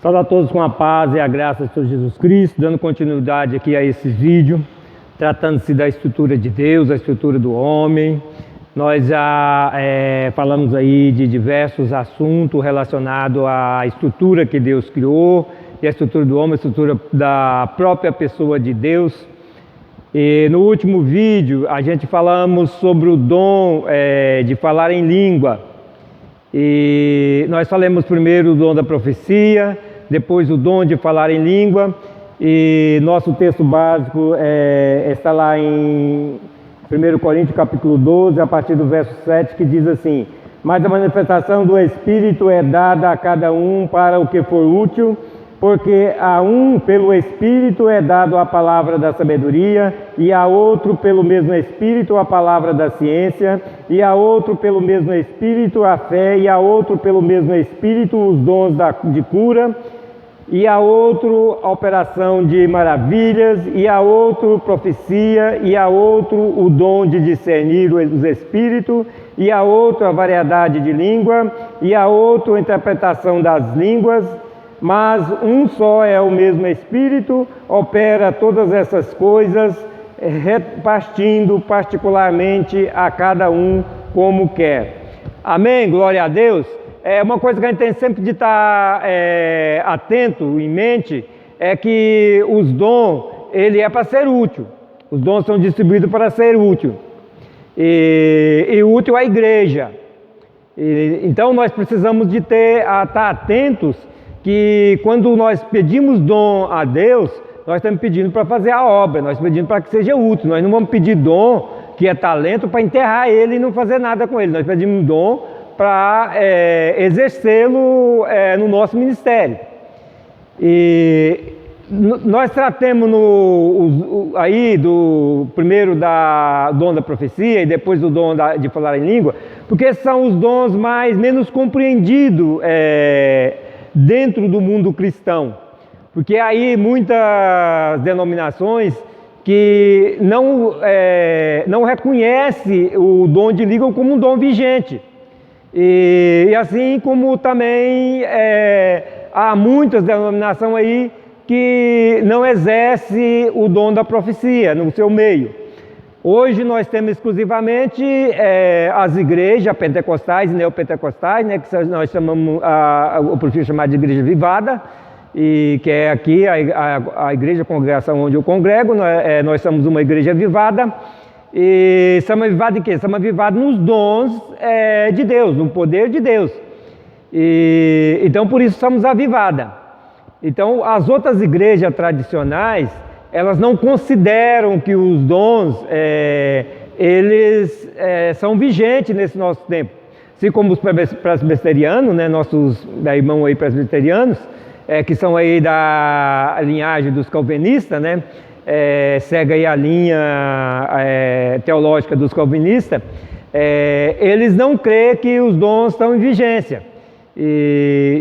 Saúde a todos com a paz e a graça de Senhor Jesus Cristo, dando continuidade aqui a esse vídeo, tratando-se da estrutura de Deus, a estrutura do homem. Nós já falamos aí de diversos assuntos relacionados à estrutura que Deus criou, e a estrutura do homem, a estrutura da própria pessoa de Deus. E no último vídeo a gente falamos sobre o dom de falar em língua. E nós falamos primeiro o dom da profecia, depois o dom de falar em língua, e nosso texto básico está lá em 1 Coríntios capítulo 12, a partir do verso 7, que diz assim: mas a manifestação do Espírito é dada a cada um para o que for útil, porque a um pelo Espírito é dado a palavra da sabedoria, e a outro pelo mesmo Espírito a palavra da ciência, e a outro pelo mesmo Espírito a fé, e a outro pelo mesmo Espírito os dons de cura, e a outro a operação de maravilhas, e a outro profecia, e a outro o dom de discernir os espíritos, e a outro a variedade de língua, e a outro a interpretação das línguas. Mas um só é o mesmo Espírito, opera todas essas coisas, repartindo particularmente a cada um como quer. Amém? Glória a Deus. Uma coisa que a gente tem sempre de estar atento, em mente, é que os dons, ele é para ser útil. Os dons são distribuídos para ser útil. E útil à igreja. Então nós precisamos de estar atentos que quando nós pedimos dom a Deus, nós estamos pedindo para fazer a obra, nós estamos pedindo para que seja útil. Nós não vamos pedir dom, que é talento, para enterrar ele e não fazer nada com ele. Nós pedimos dom para exercê-lo no nosso ministério. E nós tratamos aí do primeiro dom da profecia e depois do dom de falar em língua, porque são os dons menos compreendidos dentro do mundo cristão. Porque aí muitas denominações que não reconhecem o dom de língua como um dom vigente. E assim como também há muitas denominações aí que não exercem o dom da profecia no seu meio. Hoje nós temos exclusivamente as igrejas pentecostais e neopentecostais, né, que nós chamamos, eu prefiro chamar de igreja vivada, e que é aqui a igreja, a congregação onde eu congrego. Nós somos uma igreja avivada. E somos avivados em quê? Somos avivados nos dons de Deus, no poder de Deus. Então por isso somos avivadas. Então as outras igrejas tradicionais, elas não consideram que os dons eles são vigentes nesse nosso tempo. Assim como os presbiterianos, né, nossos irmãos aí presbiterianos, que são aí da linhagem dos calvinistas, né? Segue aí a linha teológica dos calvinistas, eles não creem que os dons estão em vigência.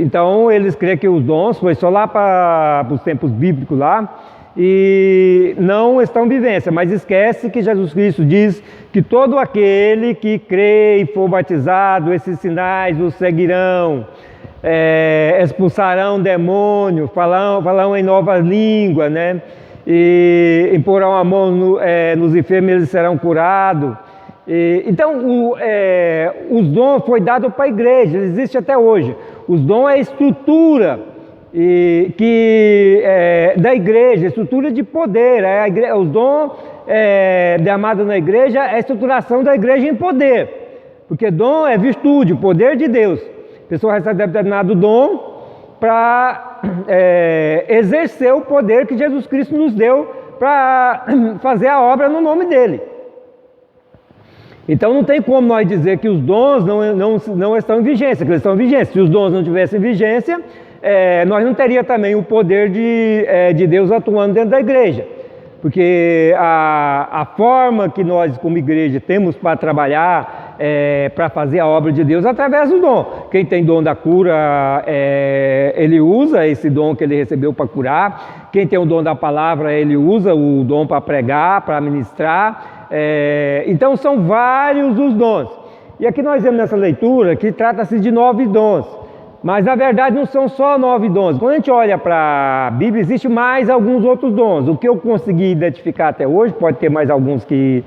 Então eles creem que os dons foi só lá para os tempos bíblicos lá, e não estão em vigência, mas esquece que Jesus Cristo diz que todo aquele que crê e for batizado, esses sinais os seguirão, expulsarão demônio, falarão em novas línguas, né? E imporão a mão nos enfermos, eles serão curados. Então os dons foi dado para a igreja, ele existe até hoje. Os dons é a estrutura da igreja, estrutura de poder. Os dons derramados na igreja é a estruturação da igreja em poder, porque dom é virtude, o poder de Deus. A pessoa recebe determinado dom para exercer o poder que Jesus Cristo nos deu para fazer a obra no nome dele. Então não tem como nós dizer que os dons não estão em vigência, que eles estão em vigência. Se os dons não tivessem vigência, nós não teríamos também o poder de Deus atuando dentro da igreja. Porque a forma que nós como igreja temos para trabalhar, para fazer a obra de Deus através do dom. Quem tem dom da cura, ele usa esse dom que ele recebeu para curar. Quem tem o dom da palavra, ele usa o dom para pregar, para ministrar. Então são vários os dons. E aqui nós vemos nessa leitura que trata-se de 9 dons. Mas na verdade não são só 9 dons. Quando a gente olha para a Bíblia, existe mais alguns outros dons. O que eu consegui identificar até hoje, pode ter mais alguns que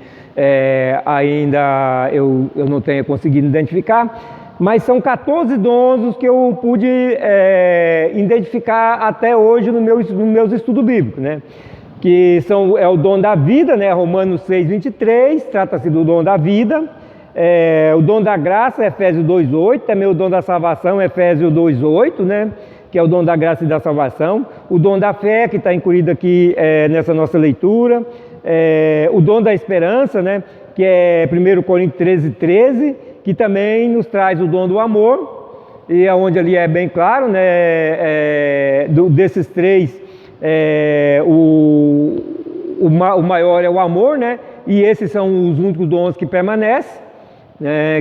ainda eu não tenha conseguido identificar, mas são 14 dons os que eu pude identificar até hoje no meus estudos bíblicos, né? Que é o dom da vida, né? Romanos 6:23, trata-se do dom da vida. O dom da graça, Efésios 2:8, também o dom da salvação, Efésios 2:8, né? Que é o dom da graça e da salvação. O dom da fé, que está incluído aqui nessa nossa leitura. O dom da esperança, né? Que é 1 Coríntios 13:13, que também nos traz o dom do amor, e é onde ali é bem claro, né? Desses três, o maior é o amor, né? E esses são os únicos dons que permanecem.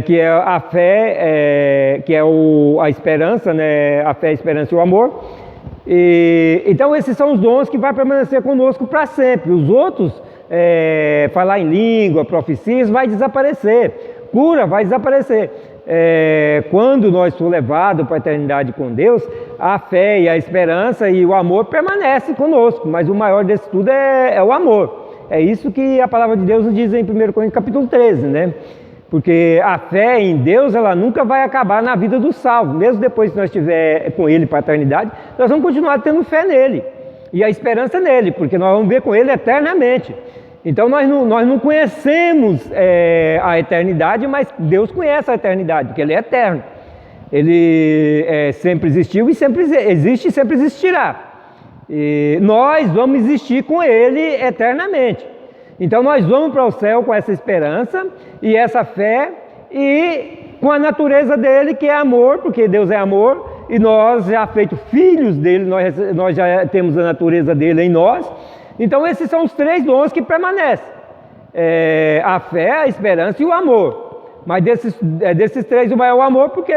Que é a fé, que é a esperança, né? A fé, a esperança e o amor. Então esses são os dons que vão permanecer conosco para sempre. Os outros, falar em língua, profecias, vai desaparecer. Cura vai desaparecer. Quando nós for levados para a eternidade com Deus, a fé e a esperança e o amor permanecem conosco, mas o maior desse tudo é o amor. É isso que a palavra de Deus nos diz em 1 Coríntios capítulo 13, né? Porque a fé em Deus, ela nunca vai acabar na vida do salvo. Mesmo depois que nós estiver com Ele para a eternidade, nós vamos continuar tendo fé nele. E a esperança nele, porque nós vamos ver com Ele eternamente. Então nós não conhecemos a eternidade, mas Deus conhece a eternidade, porque Ele é eterno. Ele sempre existiu e sempre existe e sempre existirá. E nós vamos existir com Ele eternamente. Então nós vamos para o céu com essa esperança e essa fé e com a natureza dele, que é amor, porque Deus é amor, e nós já feitos filhos dele, nós já temos a natureza dele em nós. Então esses são os 3 dons que permanecem, a fé, a esperança e o amor. Mas desses 3 o maior é o amor, porque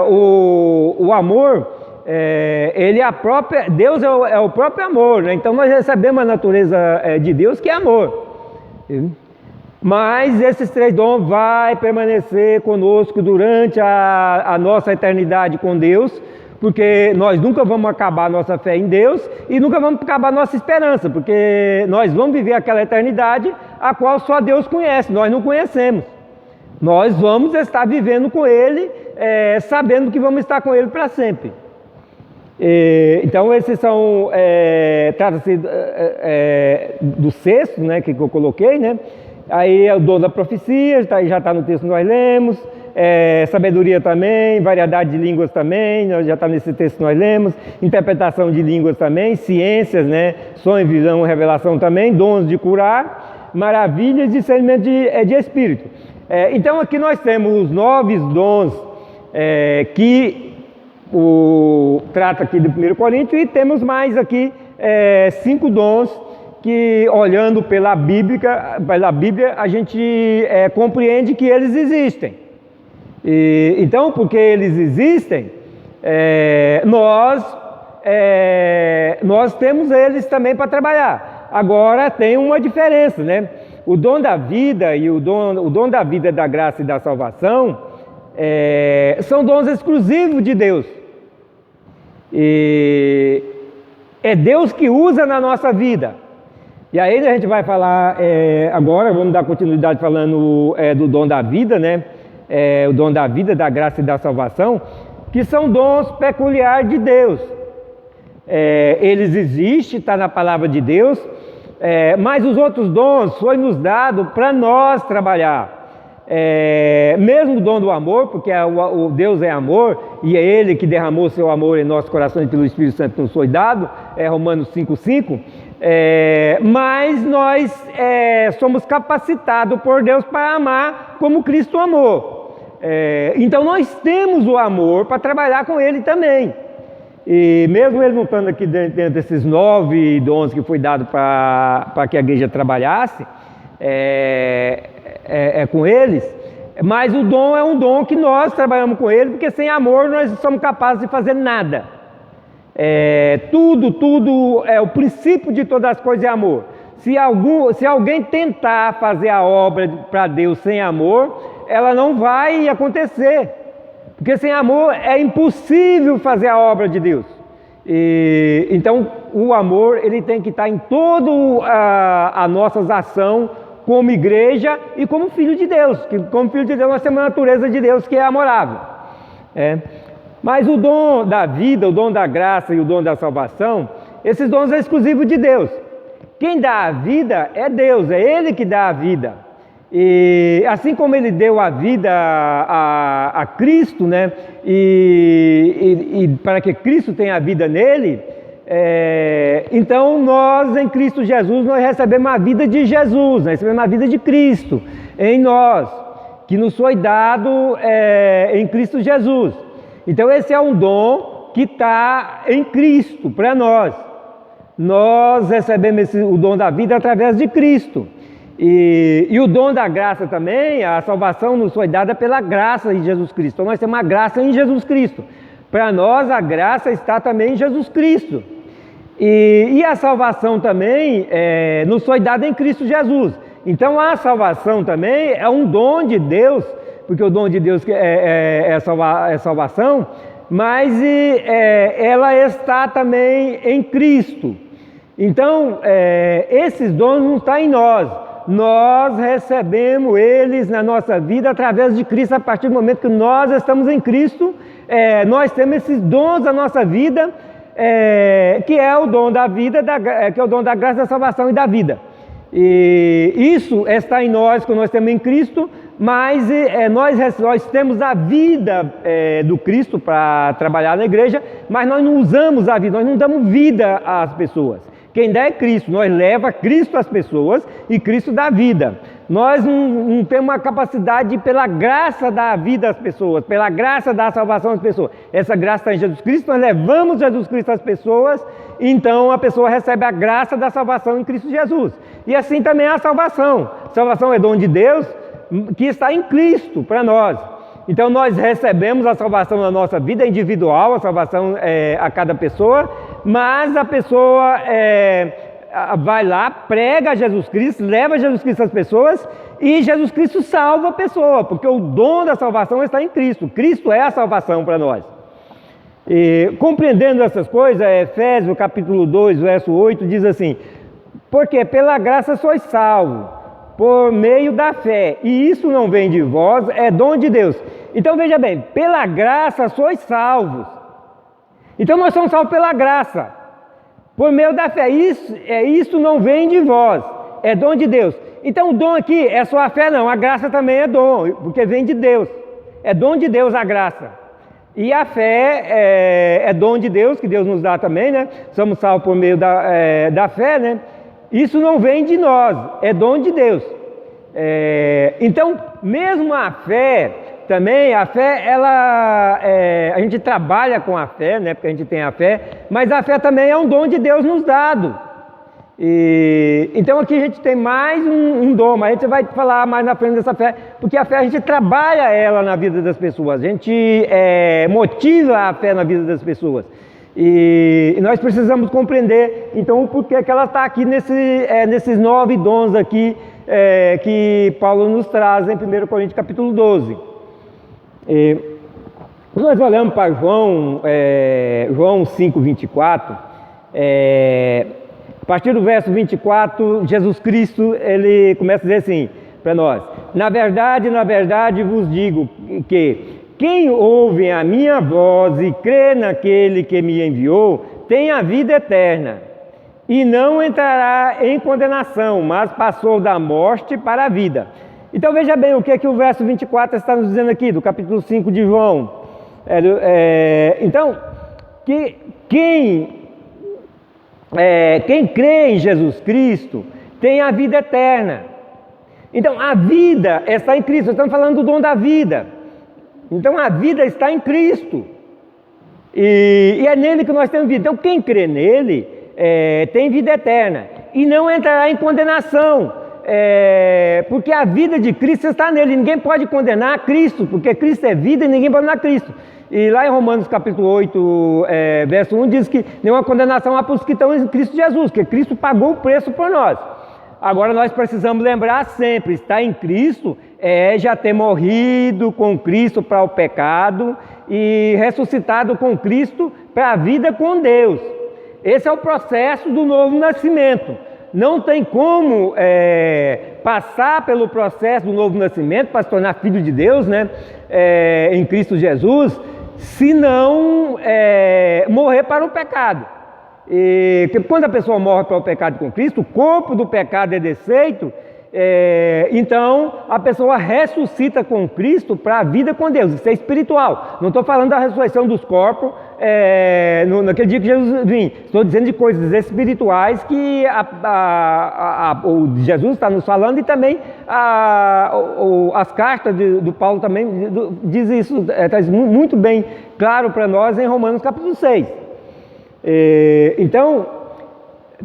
o amor, ele é Deus é o próprio amor, né? Então nós recebemos a natureza de Deus, que é amor. Mas esses 3 dons vai permanecer conosco durante a nossa eternidade com Deus, porque nós nunca vamos acabar a nossa fé em Deus e nunca vamos acabar a nossa esperança, porque nós vamos viver aquela eternidade a qual só Deus conhece, nós não conhecemos. Nós vamos estar vivendo com Ele, sabendo que vamos estar com Ele para sempre. Então esses são, trata-se do sexto, né, que eu coloquei, né? Aí é o dom da profecia, já está no texto que nós lemos, sabedoria também, variedade de línguas também, já está nesse texto que nós lemos, interpretação de línguas também, ciências, né? Sonho, visão, revelação também, dons de curar, maravilhas e discernimento de espírito. Então aqui nós temos os 9 dons que trata aqui do 1 Coríntios, e temos mais aqui 5 dons que, olhando pela Bíblia, a gente compreende que eles existem. Então, porque eles existem, nós temos eles também para trabalhar. Agora tem uma diferença, né? O dom da vida e o dom da vida, da graça e da salvação são dons exclusivos de Deus. E é Deus que usa na nossa vida. E aí a gente vai falar agora, vamos dar continuidade falando do dom da vida, né? O dom da vida, da graça e da salvação, que são dons peculiares de Deus. Eles existem, está na palavra de Deus, mas os outros dons foi nos dado para nós trabalhar. Mesmo o dom do amor, porque o Deus é amor, e é Ele que derramou seu amor em nossos corações pelo Espírito Santo nos foi dado, Romanos 5:5, mas nós somos capacitados por Deus para amar como Cristo amou. Então nós temos o amor para trabalhar com Ele também. E mesmo ele não estando aqui dentro desses 9 dons que foi dado para que a igreja trabalhasse, com eles, mas o dom é um dom que nós trabalhamos com ele, porque sem amor nós não somos capazes de fazer nada. Tudo, o princípio de todas as coisas é amor. Se alguém tentar fazer a obra para Deus sem amor, ela não vai acontecer, Porque sem amor é impossível fazer a obra de Deus. Então o amor ele tem que estar em toda a nossa ação como igreja e como filho de Deus. Que como filho de Deus nós temos a natureza de Deus que é amorável. Mas o dom da vida, o dom da graça e o dom da salvação, esses dons são exclusivos de Deus. Quem dá a vida é Deus, é Ele que dá a vida. E assim como Ele deu a vida a Cristo, né? E para que Cristo tenha a vida nele, então nós em Cristo Jesus, nós recebemos a vida de Jesus, nós recebemos a vida de Cristo em nós, que nos foi dado em Cristo Jesus. Então esse é um dom que está em Cristo para nós. Nós recebemos o dom da vida através de Cristo. E o dom da graça também, a salvação nos foi dada pela graça de Jesus Cristo. Então nós temos uma graça em Jesus Cristo. Para nós a graça está também em Jesus Cristo. E a salvação também nos foi dada em Cristo Jesus. Então a salvação também é um dom de Deus, porque o dom de Deus é salvação, mas ela está também em Cristo. Então, esses dons não estão em nós. Nós recebemos eles na nossa vida através de Cristo. A partir do momento que nós estamos em Cristo, nós temos esses dons na nossa vida, que é o dom da vida, que é o dom da graça, da salvação e da vida. E isso está em nós, que nós temos em Cristo, mas nós temos a vida do Cristo para trabalhar na igreja, mas nós não usamos a vida, nós não damos vida às pessoas. Quem dá é Cristo, nós leva Cristo às pessoas e Cristo dá vida. Nós não temos a capacidade de, pela graça, dar vida às pessoas, pela graça, dar salvação às pessoas. Essa graça está em Jesus Cristo, nós levamos Jesus Cristo às pessoas, então a pessoa recebe a graça da salvação em Cristo Jesus. E assim também é a salvação. Salvação é dom de Deus que está em Cristo para nós. Então nós recebemos a salvação na nossa vida individual, a salvação a cada pessoa, mas a pessoa vai lá, prega Jesus Cristo, leva Jesus Cristo às pessoas e Jesus Cristo salva a pessoa, porque o dom da salvação está em Cristo. Cristo é a salvação para nós. E, compreendendo essas coisas, Efésios capítulo 2, verso 8, diz assim: porque pela graça sois salvos, por meio da fé, e isso não vem de vós, é dom de Deus. Então veja bem, pela graça sois salvos. Então nós somos salvos pela graça, por meio da fé. Isso não vem de vós, é dom de Deus. Então o dom aqui é só a fé, não, a graça também é dom, porque vem de Deus. É dom de Deus a graça. E a fé é dom de Deus, que Deus nos dá também, né? Somos salvos por meio da fé, né? Isso não vem de nós, é dom de Deus. Então, mesmo a fé, também, a fé, a gente trabalha com a fé, né? Porque a gente tem a fé, mas a fé também é um dom de Deus nos dado. Então aqui a gente tem mais um dom, mas a gente vai falar mais na frente dessa fé, porque a fé a gente trabalha ela na vida das pessoas, a gente motiva a fé na vida das pessoas. E nós precisamos compreender, então, o porquê que ela está aqui nesses 9 dons aqui, que Paulo nos traz em 1 Coríntios capítulo 12. Nós olhamos para João 5:24, a partir do verso 24, Jesus Cristo, ele começa a dizer assim para nós: na verdade vos digo que quem ouve a minha voz e crê naquele que me enviou, tem a vida eterna, e não entrará em condenação, mas passou da morte para a vida. Então veja bem o que o verso 24 está nos dizendo aqui, do capítulo 5 de João. Então, que quem crê em Jesus Cristo tem a vida eterna. Então a vida está em Cristo, estamos falando do dom da vida. Então a vida está em Cristo, e é nele que nós temos vida. Então quem crê nele tem vida eterna, e não entrará em condenação, porque a vida de Cristo está nele. Ninguém pode condenar Cristo, porque Cristo é vida e ninguém pode condenar Cristo. E lá em Romanos capítulo 8, verso 1, diz que nenhuma condenação há para os que estão em Cristo Jesus, porque Cristo pagou o preço por nós. Agora nós precisamos lembrar sempre, estar em Cristo é já ter morrido com Cristo para o pecado e ressuscitado com Cristo para a vida com Deus. Esse é o processo do novo nascimento. Não tem como passar pelo processo do novo nascimento para se tornar filho de Deus, né? Em Cristo Jesus, se não morrer para o pecado. E quando a pessoa morre para o pecado com Cristo, o corpo do pecado é desfeito, então a pessoa ressuscita com Cristo para a vida com Deus. Isso é espiritual. Não estou falando da ressurreição dos corpos naquele dia que Jesus vinha. Estou dizendo de coisas espirituais que o Jesus está nos falando, e também as cartas do Paulo também diz isso, traz muito bem claro para nós em Romanos capítulo 6. Então,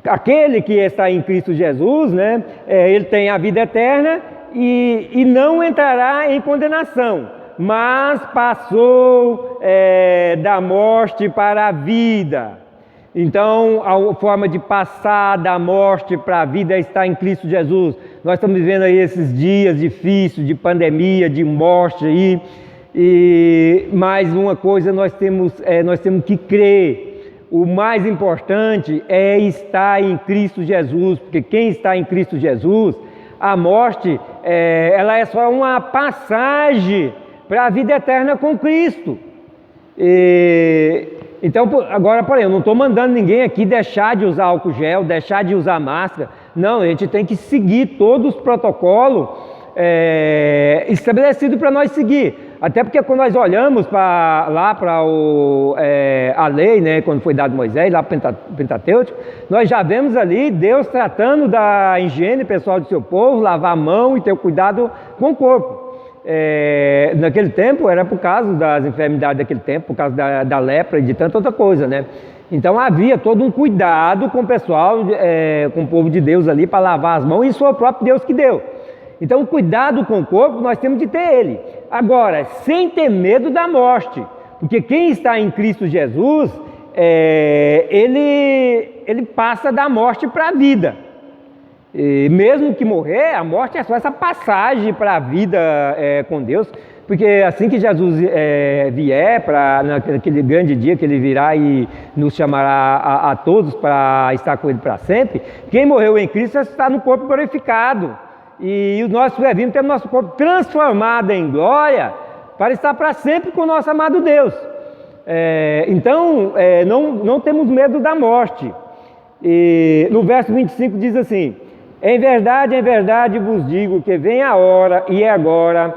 aquele que está em Cristo Jesus, né, ele tem a vida eterna e não entrará em condenação, mas passou da morte para a vida. Então, a forma de passar da morte para a vida é estar em Cristo Jesus. Nós estamos vivendo aí esses dias difíceis de pandemia, de morte aí, e mais uma coisa nós temos que crer. O mais importante é estar em Cristo Jesus, porque quem está em Cristo Jesus, a morte, ela é só uma passagem para a vida eterna com Cristo. Então, agora, porém, eu não estou mandando ninguém aqui deixar de usar álcool gel, deixar de usar máscara. Não, a gente tem que seguir todos os protocolos estabelecidos para nós seguir. Até porque quando nós olhamos para a lei, né, quando foi dado Moisés, lá para o Pentateuco, nós já vemos ali Deus tratando da higiene pessoal do seu povo, lavar a mão e ter cuidado com o corpo. Naquele tempo era por causa das enfermidades daquele tempo, por causa da lepra e de tanta outra coisa, né? Então havia todo um cuidado com o pessoal, com o povo de Deus ali para lavar as mãos, e isso foi o próprio Deus que deu. Então, o cuidado com o corpo, nós temos de ter ele. Agora, sem ter medo da morte, porque quem está em Cristo Jesus, ele passa da morte para a vida. E mesmo que morrer, a morte é só essa passagem para a vida com Deus, porque assim que Jesus vier, naquele grande dia que ele virá e nos chamará a todos para estar com ele para sempre, quem morreu em Cristo está no corpo glorificado. E o nosso temos nosso corpo transformado em glória para estar para sempre com o nosso amado Deus. Então, não temos medo da morte. E no verso 25 diz assim: em verdade vos digo que vem a hora, e é agora,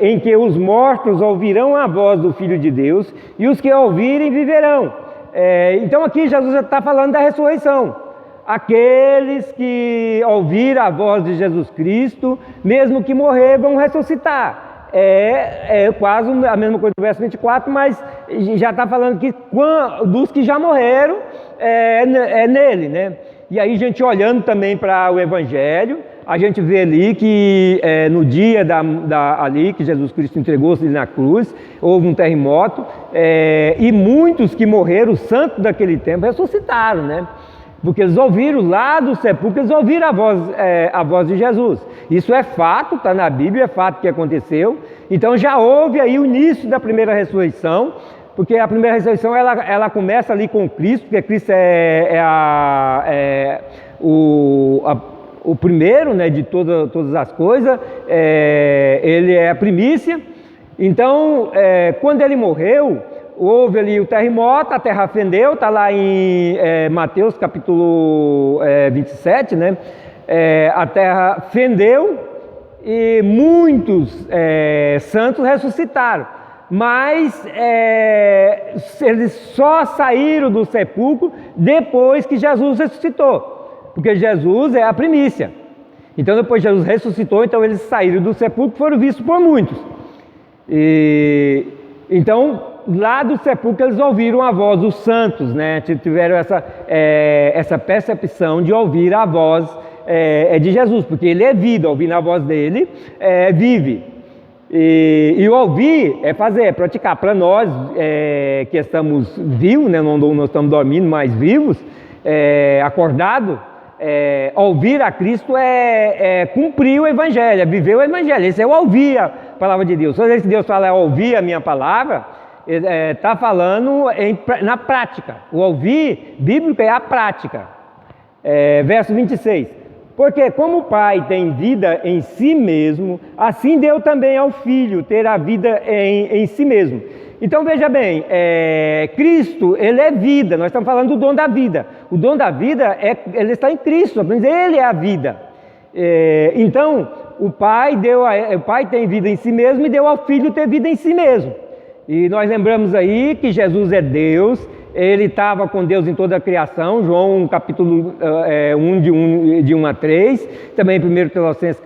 em que os mortos ouvirão a voz do Filho de Deus, e os que ouvirem viverão. Então aqui Jesus já está falando da ressurreição. Aqueles que ouviram a voz de Jesus Cristo, mesmo que morrer, vão ressuscitar. Quase a mesma coisa do verso 24, mas já está falando que dos que já morreram, nele, né? E aí a gente olhando também para o Evangelho, a gente vê ali que no dia ali que Jesus Cristo entregou-se na cruz, houve um terremoto, e muitos que morreram, os santos daquele tempo, ressuscitaram, né? Porque eles ouviram lá do sepulcro, eles ouviram a voz de Jesus. Isso é fato, está na Bíblia, é fato que aconteceu. Então já houve aí o início da primeira ressurreição, porque a primeira ressurreição ela começa ali com Cristo, porque Cristo o primeiro, né, de todas as coisas, ele é a primícia. Então, quando ele morreu, houve ali o terremoto, a terra fendeu, está lá em Mateus capítulo 27, né? A terra fendeu e muitos santos ressuscitaram, mas eles só saíram do sepulcro depois que Jesus ressuscitou, porque Jesus é a primícia. Então depois Jesus ressuscitou, então eles saíram do sepulcro e foram vistos por muitos. Então, lá do sepulcro eles ouviram a voz dos santos, né? Tiveram essa percepção de ouvir a voz de Jesus, porque ele é vida, ouvindo a voz dele, vive. E ouvir é fazer, é praticar. Para nós que estamos vivos, né? Não estamos dormindo, mas vivos, acordados, ouvir a Cristo é cumprir o Evangelho, é viver o Evangelho. Esse é o ouvir a palavra de Deus. Toda vez que Deus fala ouvir a minha palavra, está falando na prática. O ouvir bíblico é a prática. Verso 26. Porque como o Pai tem vida em si mesmo, assim deu também ao Filho ter a vida em si mesmo. Então veja bem, Cristo, Ele é vida, nós estamos falando do dom da vida. O dom da vida, ele está em Cristo, Ele é a vida. Então, o Pai tem vida em si mesmo e deu ao Filho ter vida em si mesmo. E nós lembramos aí que Jesus é Deus, Ele estava com Deus em toda a criação, João capítulo 1, de 1 a 3, também 1 Tessalonicenses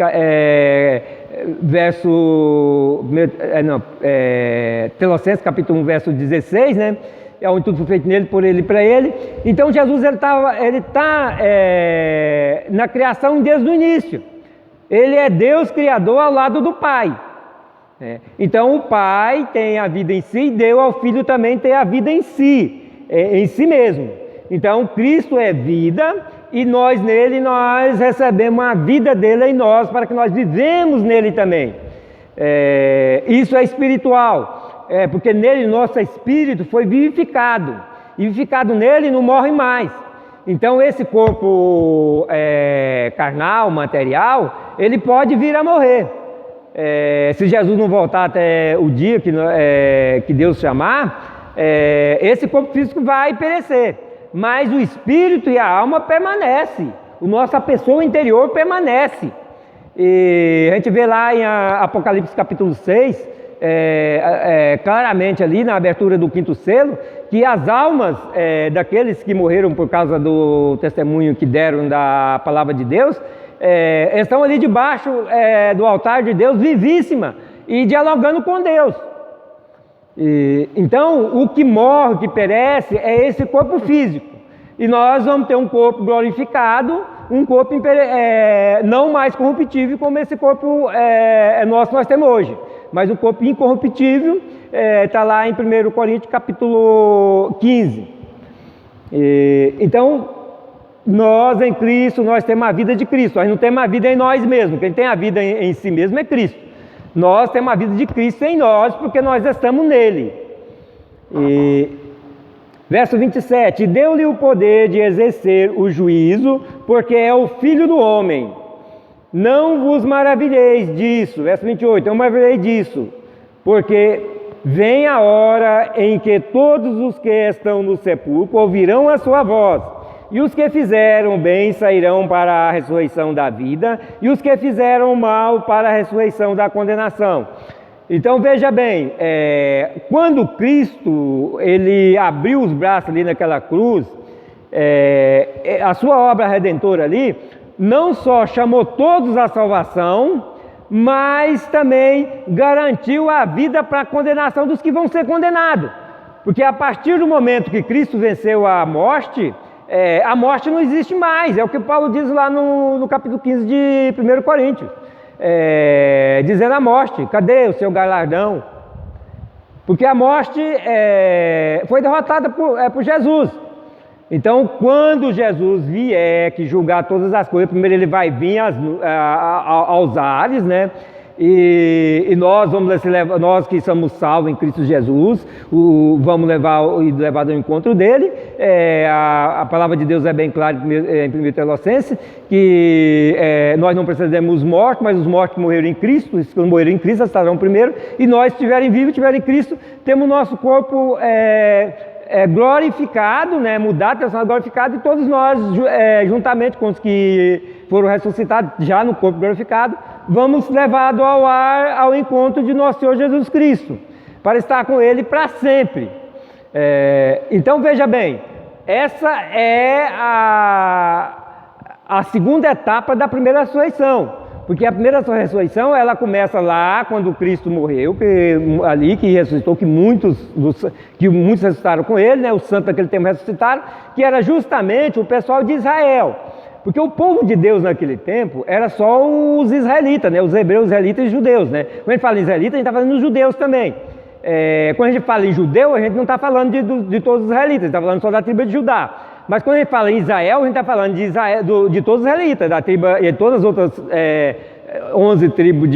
Tessalonicenses capítulo 1, verso 16, né? É onde tudo foi feito nele, por ele e para ele. Então Jesus ele está na criação desde o início. Ele é Deus criador ao lado do Pai. Então o Pai tem a vida em si e deu ao Filho também ter a vida em si mesmo. Então Cristo é vida e nós nele nós recebemos a vida dele em nós para que nós vivemos nele também. Isso é espiritual, porque nele nosso espírito foi vivificado. E vivificado nele não morre mais. Então esse corpo carnal, material, ele pode vir a morrer. Se Jesus não voltar até o dia que Deus chamar, esse corpo físico vai perecer, mas o espírito e a alma permanecem, a nossa pessoa interior permanece. E a gente vê lá em Apocalipse capítulo 6, claramente ali na abertura do 5º selo, que as almas daqueles que morreram por causa do testemunho que deram da palavra de Deus, estão ali debaixo do altar de Deus, vivíssima e dialogando com Deus. Então o que morre, o que perece é esse corpo físico, e nós vamos ter um corpo glorificado, um corpo não mais corruptível como esse corpo nosso nós temos hoje, mas um corpo incorruptível. Está lá em 1 Coríntios capítulo 15. Então nós em Cristo, nós temos a vida de Cristo, nós não temos a vida em nós mesmos. Quem tem a vida em si mesmo é Cristo. Nós temos a vida de Cristo em nós, porque nós estamos nele. Verso 27, deu-lhe o poder de exercer o juízo, porque é o Filho do homem. Não vos maravilheis disso. Verso 28, não maravilheis disso, porque vem a hora em que todos os que estão no sepulcro ouvirão a sua voz, e os que fizeram bem sairão para a ressurreição da vida, e os que fizeram mal para a ressurreição da condenação. Então veja bem, quando Cristo ele abriu os braços ali naquela cruz, a sua obra redentora ali, não só chamou todos à salvação, mas também garantiu a vida para a condenação dos que vão ser condenados. Porque a partir do momento que Cristo venceu a morte não existe mais. É o que Paulo diz lá no capítulo 15 de 1 Coríntios. Dizendo a morte, cadê o seu galardão? Porque a morte foi derrotada por Jesus. Então, quando Jesus vier que julgar todas as coisas, primeiro ele vai vir aos ares, né? E nós vamos levar, nós que somos salvos em Cristo Jesus, vamos levar ao encontro dele. A palavra de Deus é bem clara em 1 Tessalonicenses, que nós não precisamos dos mortos, mas os mortos que morreram em Cristo, os que morreram em Cristo estarão primeiro, e nós, se estiverem vivos, estiverem em Cristo, temos nosso corpo glorificado, né, mudado, transformado, glorificado, e todos nós, juntamente com os que foram ressuscitados, já no corpo glorificado, vamos levados ao encontro de nosso Senhor Jesus Cristo, para estar com Ele para sempre. Então veja bem, essa é a segunda etapa da primeira ressurreição. Porque a primeira ressurreição, ela começa lá quando Cristo morreu, que ressuscitou, que muitos ressuscitaram com ele, né? Os santos daquele tempo ressuscitaram, que era justamente o pessoal de Israel. Porque o povo de Deus naquele tempo era só os israelitas, né? Os hebreus, israelitas e judeus, né? Quando a gente fala em israelitas, a gente está falando dos judeus também. Quando a gente fala em judeu, a gente não está falando de todos os israelitas, a gente está falando só da tribo de Judá. Mas quando ele fala em Israel, a gente está falando de Israel, de todos os israelitas, da tribo, e todas as outras 11 tribos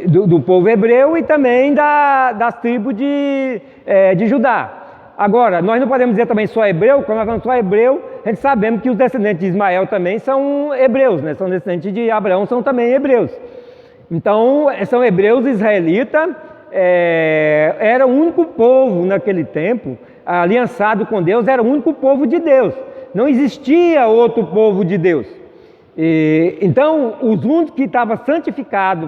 do povo hebreu e também das tribos de Judá. Agora, nós não podemos dizer também só hebreu, quando nós falamos só hebreu, a gente sabemos que os descendentes de Ismael também são hebreus, né? São descendentes de Abraão, são também hebreus. Então, são hebreus israelitas, era o único povo naquele tempo, aliançado com Deus, era o único povo de Deus. Não existia outro povo de Deus. Então, os únicos que estavam santificados,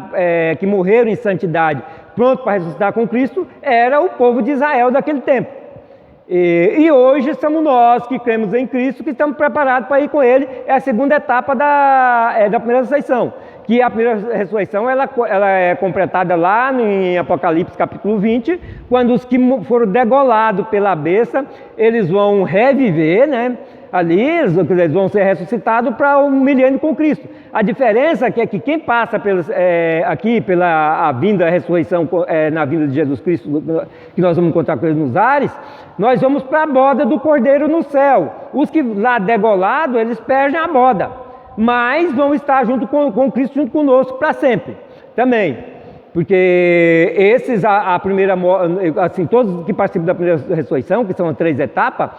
que morreram em santidade, pronto para ressuscitar com Cristo, era o povo de Israel daquele tempo. E hoje somos nós que cremos em Cristo, que estamos preparados para ir com Ele. É a segunda etapa da primeira ressurreição. Que a primeira ressurreição ela é completada lá em Apocalipse capítulo 20, quando os que foram degolados pela besta, eles vão reviver, né? Ali eles vão ser ressuscitados para um milênio com Cristo. A diferença é que quem passa aqui pela vinda, a ressurreição, na vinda de Jesus Cristo, que nós vamos encontrar com Ele nos ares, nós vamos para a boda do Cordeiro no céu. Os que lá degolados, eles perdem a boda, mas vão estar junto com Cristo, junto conosco para sempre também. Porque esses, a primeira, assim, todos que participam da primeira ressurreição, que são as 3 etapas,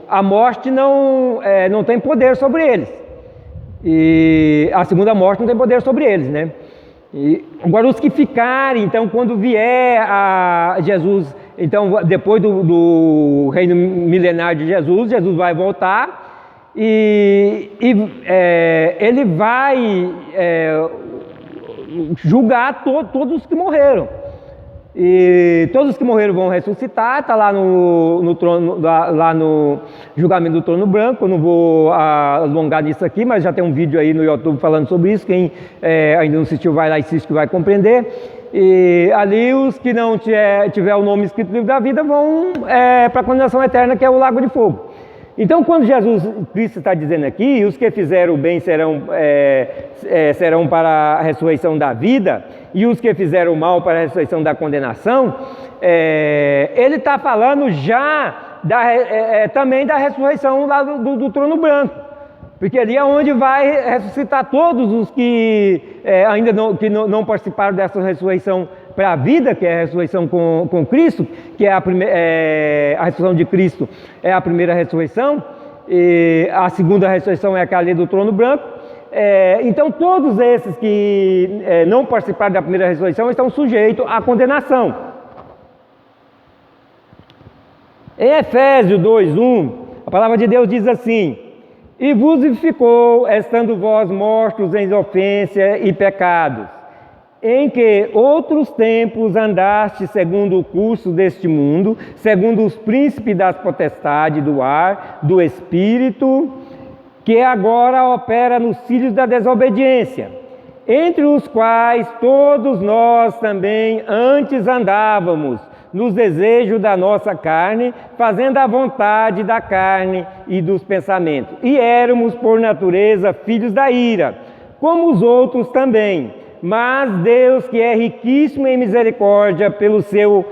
a morte não tem poder sobre eles. E a segunda morte não tem poder sobre eles, né? Agora os que ficarem, então quando vier a Jesus, então depois do reino milenar de Jesus, Jesus vai voltar e ele vai julgar todos os que morreram. E todos os que morreram vão ressuscitar, está lá no trono, lá no julgamento do trono branco. Eu não vou alongar nisso aqui, mas já tem um vídeo aí no YouTube falando sobre isso. Quem ainda não assistiu, vai lá e assiste que vai compreender. E ali os que não tiver o nome escrito no livro da vida vão para a condenação eterna, que é o lago de fogo. Então, quando Jesus Cristo está dizendo aqui, os que fizeram o bem serão para a ressurreição da vida, e os que fizeram o mal para a ressurreição da condenação, ele está falando já também da ressurreição lá do trono branco, porque ali é onde vai ressuscitar todos os que ainda não participaram dessa ressurreição para a vida, que é a ressurreição com Cristo, que é a ressurreição de Cristo é a primeira ressurreição, e a segunda ressurreição é aquela ali do trono branco. Então todos esses que não participaram da primeira ressurreição estão sujeitos à condenação. Em Efésios 2:1, a palavra de Deus diz assim: e vos vivificou, estando vós mortos em ofensa e pecados, em que outros tempos andaste segundo o curso deste mundo, segundo os príncipes das potestades do ar, do espírito, que agora opera nos filhos da desobediência, entre os quais todos nós também antes andávamos, nos desejos da nossa carne, fazendo a vontade da carne e dos pensamentos. E éramos, por natureza, filhos da ira, como os outros também. Mas Deus, que é riquíssimo em misericórdia, pelo seu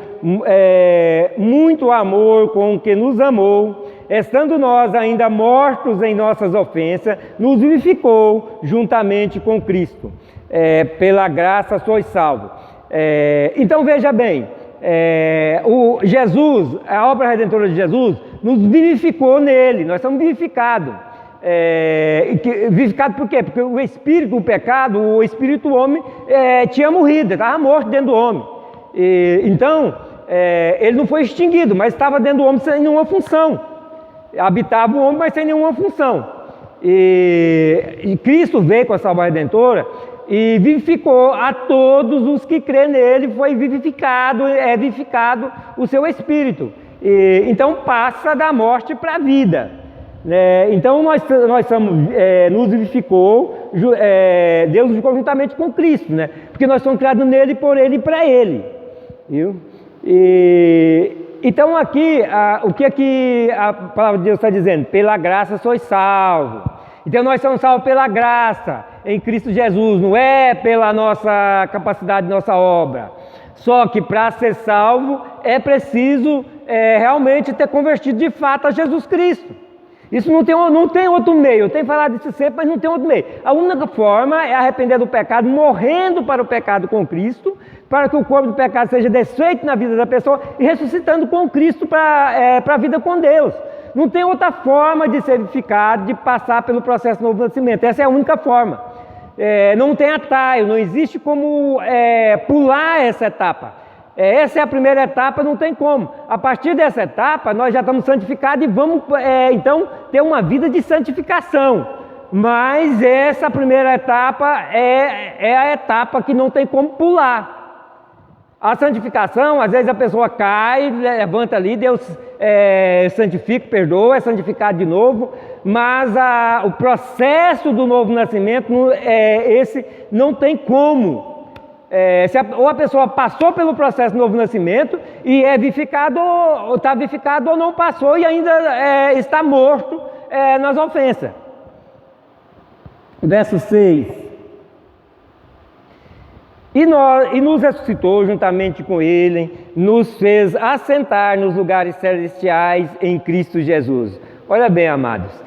muito amor com que nos amou, estando nós ainda mortos em nossas ofensas, nos vivificou juntamente com Cristo. Pela graça sois salvos. Então veja bem, Jesus, a obra redentora de Jesus, nos vivificou nele, nós somos vivificados. Vivificado por quê? Porque o espírito, o pecado, o espírito do homem tinha morrido, estava morto dentro do homem. Então, ele não foi extinguido, mas estava dentro do homem sem nenhuma função. Habitava o homem, mas sem nenhuma função. E Cristo veio com a salvação redentora e vivificou a todos os que crêem nele, foi vivificado o seu espírito. Então passa da morte para a vida. Então nós somos, nos vivificou, Deus nos vivificou juntamente com Cristo, né? Porque nós somos criados nele, por ele e para ele, viu? Então aqui, o que aqui a palavra de Deus está dizendo? Pela graça sois salvos. Então nós somos salvos pela graça em Cristo Jesus, não é pela nossa capacidade, nossa obra. Só que para ser salvo é preciso realmente ter convertido de fato a Jesus Cristo. Isso não tem outro meio. Eu tenho falado isso sempre, mas não tem outro meio. A única forma é arrepender do pecado, morrendo para o pecado com Cristo, para que o corpo do pecado seja desfeito na vida da pessoa e ressuscitando com Cristo para a vida com Deus. Não tem outra forma de ser edificado, de passar pelo processo do novo nascimento. Essa é a única forma. Não tem atalho, não existe como pular essa etapa. Essa é a primeira etapa, não tem como. A partir dessa etapa, nós já estamos santificados e vamos, então, ter uma vida de santificação. Mas essa primeira etapa é a etapa que não tem como pular. A santificação, às vezes a pessoa cai, levanta ali, Deus santifica, perdoa, é santificado de novo. Mas o processo do novo nascimento, esse não tem como. Ou a pessoa passou pelo processo do novo nascimento e é vivificado, ou está vivificado, ou não passou e ainda está morto nas ofensas. Verso 6. E nos ressuscitou juntamente com Ele, nos fez assentar nos lugares celestiais em Cristo Jesus. Olha bem, amados.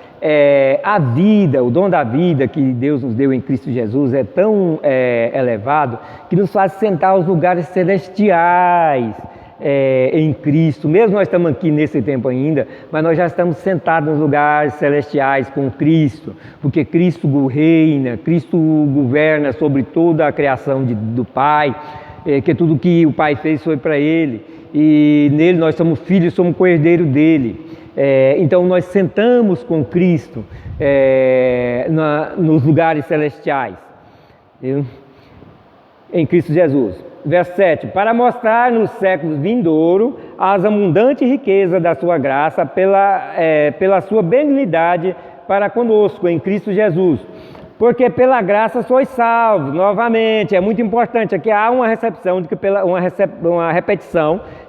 A vida, o dom da vida que Deus nos deu em Cristo Jesus é tão elevado que nos faz sentar aos lugares celestiais em Cristo. Mesmo nós estamos aqui nesse tempo ainda, mas nós já estamos sentados nos lugares celestiais com Cristo, porque Cristo reina, Cristo governa sobre toda a criação do Pai, que tudo que o Pai fez foi para Ele, e nele nós somos filhos, somos co-herdeiros dele. Então nós sentamos com Cristo nos lugares celestiais, viu? Em Cristo Jesus. Verso 7, para mostrar nos séculos vindouros as abundantes riquezas da sua graça pela sua benignidade para conosco em Cristo Jesus. Porque pela graça sois salvos. Novamente, é muito importante, aqui há uma repetição de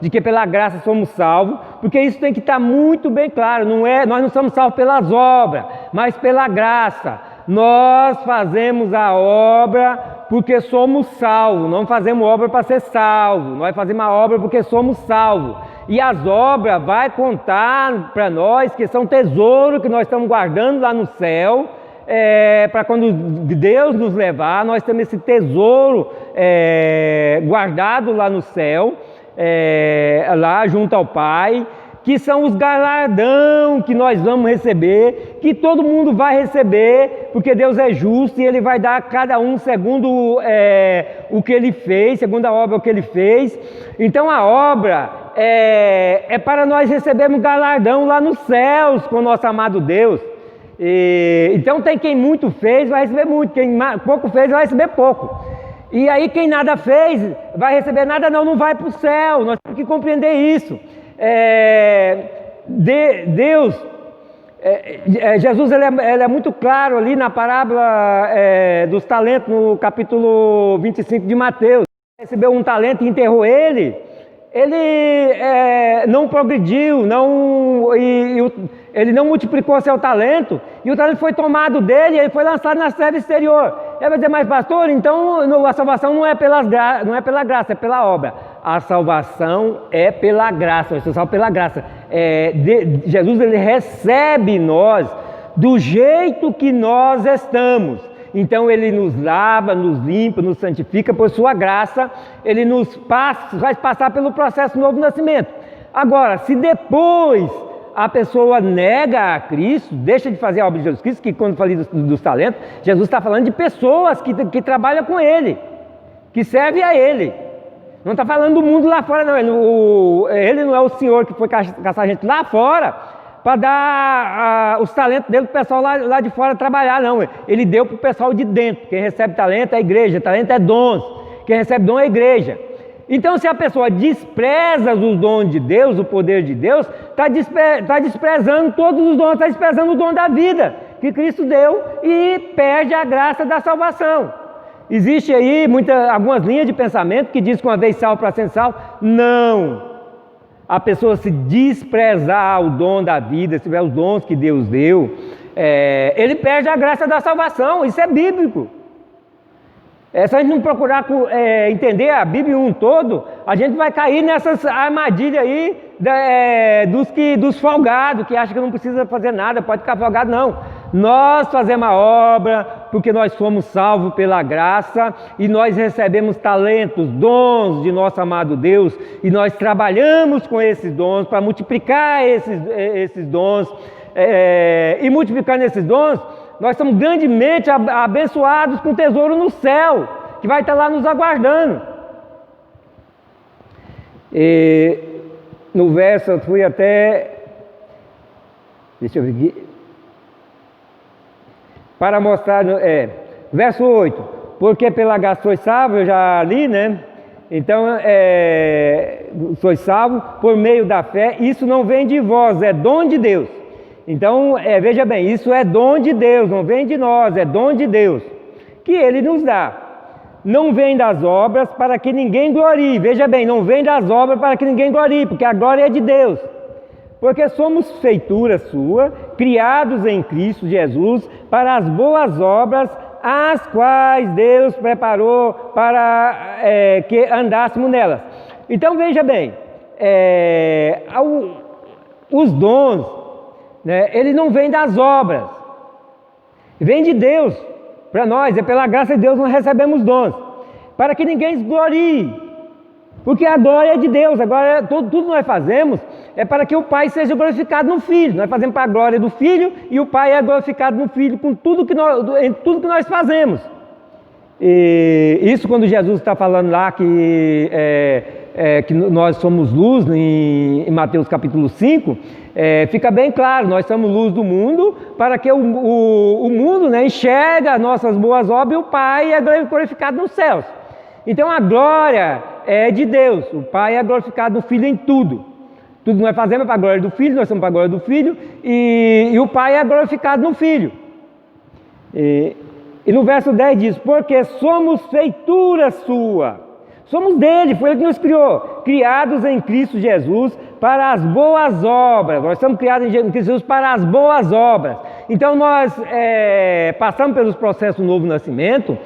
que pela graça somos salvos, porque isso tem que estar muito bem claro, nós não somos salvos pelas obras, mas pela graça. Nós fazemos a obra porque somos salvos, não fazemos obra para ser salvo, nós fazemos a obra porque somos salvos. E as obras vai contar para nós que são tesouro que nós estamos guardando lá no céu, para quando Deus nos levar, nós temos esse tesouro guardado lá no céu, lá junto ao Pai, que são os galardão que nós vamos receber, que todo mundo vai receber, porque Deus é justo e Ele vai dar a cada um segundo o que Ele fez, segundo a obra que Ele fez. Então a obra é para nós recebermos galardão lá nos céus com o nosso amado Deus. Então tem quem muito fez vai receber muito, quem pouco fez vai receber pouco. E aí quem nada fez vai receber nada, não vai para o céu. Nós temos que compreender isso. Jesus ele é muito claro ali na parábola dos talentos, no capítulo 25 de Mateus. Recebeu um talento e enterrou ele não progrediu, ele não multiplicou seu talento, e o talento foi tomado dele e ele foi lançado nas trevas exterior. Ele vai dizer, mas pastor, então a salvação não é pela graça, é pela obra. A salvação é pela graça, nós somos salvos pela graça. Jesus ele recebe nós do jeito que nós estamos. Então Ele nos lava, nos limpa, nos santifica por sua graça, Ele nos faz passar pelo processo do novo nascimento. Agora, se depois a pessoa nega a Cristo, deixa de fazer a obra de Jesus Cristo, que quando eu falei dos talentos, Jesus está falando de pessoas que trabalham com Ele, que servem a Ele. Não está falando do mundo lá fora, não. Ele não é o Senhor que foi caçar gente lá fora para dar os talentos dele para o pessoal lá de fora trabalhar, não. Ele deu para o pessoal de dentro. Quem recebe talento é a igreja, talento é dons. Quem recebe dom é a igreja. Então, se a pessoa despreza os dons de Deus, o poder de Deus, está desprezando todos os dons, está desprezando o dom da vida que Cristo deu e perde a graça da salvação. Existe aí algumas linhas de pensamento que diz que uma vez salvo para ser salvo. Não. A pessoa se desprezar o dom da vida, se tiver os dons que Deus deu, ele perde a graça da salvação. Isso é bíblico. Se a gente não procurar entender a Bíblia um todo, a gente vai cair nessas armadilhas aí dos folgados, que acham que não precisa fazer nada, pode ficar folgado, não. Nós fazemos a obra porque nós somos salvos pela graça e nós recebemos talentos, dons de nosso amado Deus, e nós trabalhamos com esses dons para multiplicar esses dons, e multiplicando esses dons, nós somos grandemente abençoados com tesouro no céu, que vai estar lá nos aguardando. E no verso, eu fui até... Deixa eu ver aqui. Para mostrar... verso 8. Porque pela graça sois salvos, eu já li, né? Então, sois salvos por meio da fé. Isso não vem de vós, é dom de Deus. Então, veja bem, isso é dom de Deus, não vem de nós, é dom de Deus, que Ele nos dá. Não vem das obras para que ninguém glorie. Veja bem, não vem das obras para que ninguém glorie, porque a glória é de Deus. Porque somos feitura sua, criados em Cristo Jesus, para as boas obras, as quais Deus preparou para que andássemos nelas. Então, veja bem, os dons, né, ele não vem das obras, vem de Deus para nós, é pela graça de Deus nós recebemos dons, para que ninguém se glorie, porque a glória é de Deus. Agora tudo que nós fazemos é para que o Pai seja glorificado no Filho. Nós fazemos para a glória do Filho e o Pai é glorificado no Filho em tudo que nós fazemos. E isso quando Jesus está falando lá que nós somos luz em Mateus capítulo 5, fica bem claro, nós somos luz do mundo para que o mundo, né, enxerga as nossas boas obras e o Pai é glorificado nos céus. Então a glória é de Deus, o Pai é glorificado no Filho em tudo. Tudo que nós fazemos é para a glória do Filho, nós somos para a glória do Filho e o Pai é glorificado no Filho. E no verso 10 diz, porque somos feitura sua. Somos dele, foi ele que nos criou, criados em Cristo Jesus para as boas obras. Nós somos criados em Cristo Jesus para as boas obras. Então nós passamos pelos processos do novo nascimento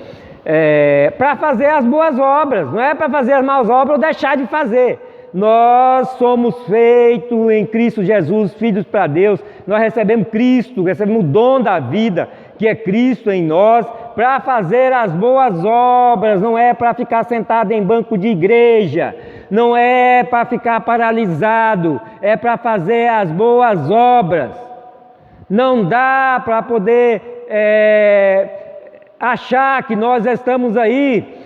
para fazer as boas obras, não é para fazer as más obras ou deixar de fazer. Nós somos feitos em Cristo Jesus, filhos para Deus. Nós recebemos Cristo, recebemos o dom da vida, que é Cristo em nós, para fazer as boas obras, não é para ficar sentado em banco de igreja, não é para ficar paralisado, é para fazer as boas obras. Não dá para poder achar que nós estamos aí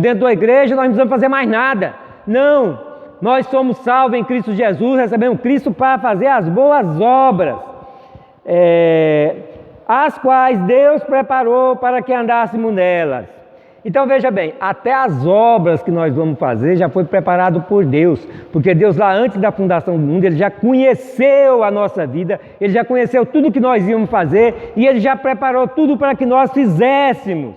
dentro da igreja, nós não precisamos fazer mais nada. Não, nós somos salvos em Cristo Jesus, recebemos Cristo para fazer as boas obras, as quais Deus preparou para que andássemos nelas. Então veja bem, até as obras que nós vamos fazer já foi preparado por Deus, porque Deus lá antes da fundação do mundo, Ele já conheceu a nossa vida, Ele já conheceu tudo que nós íamos fazer e Ele já preparou tudo para que nós fizéssemos.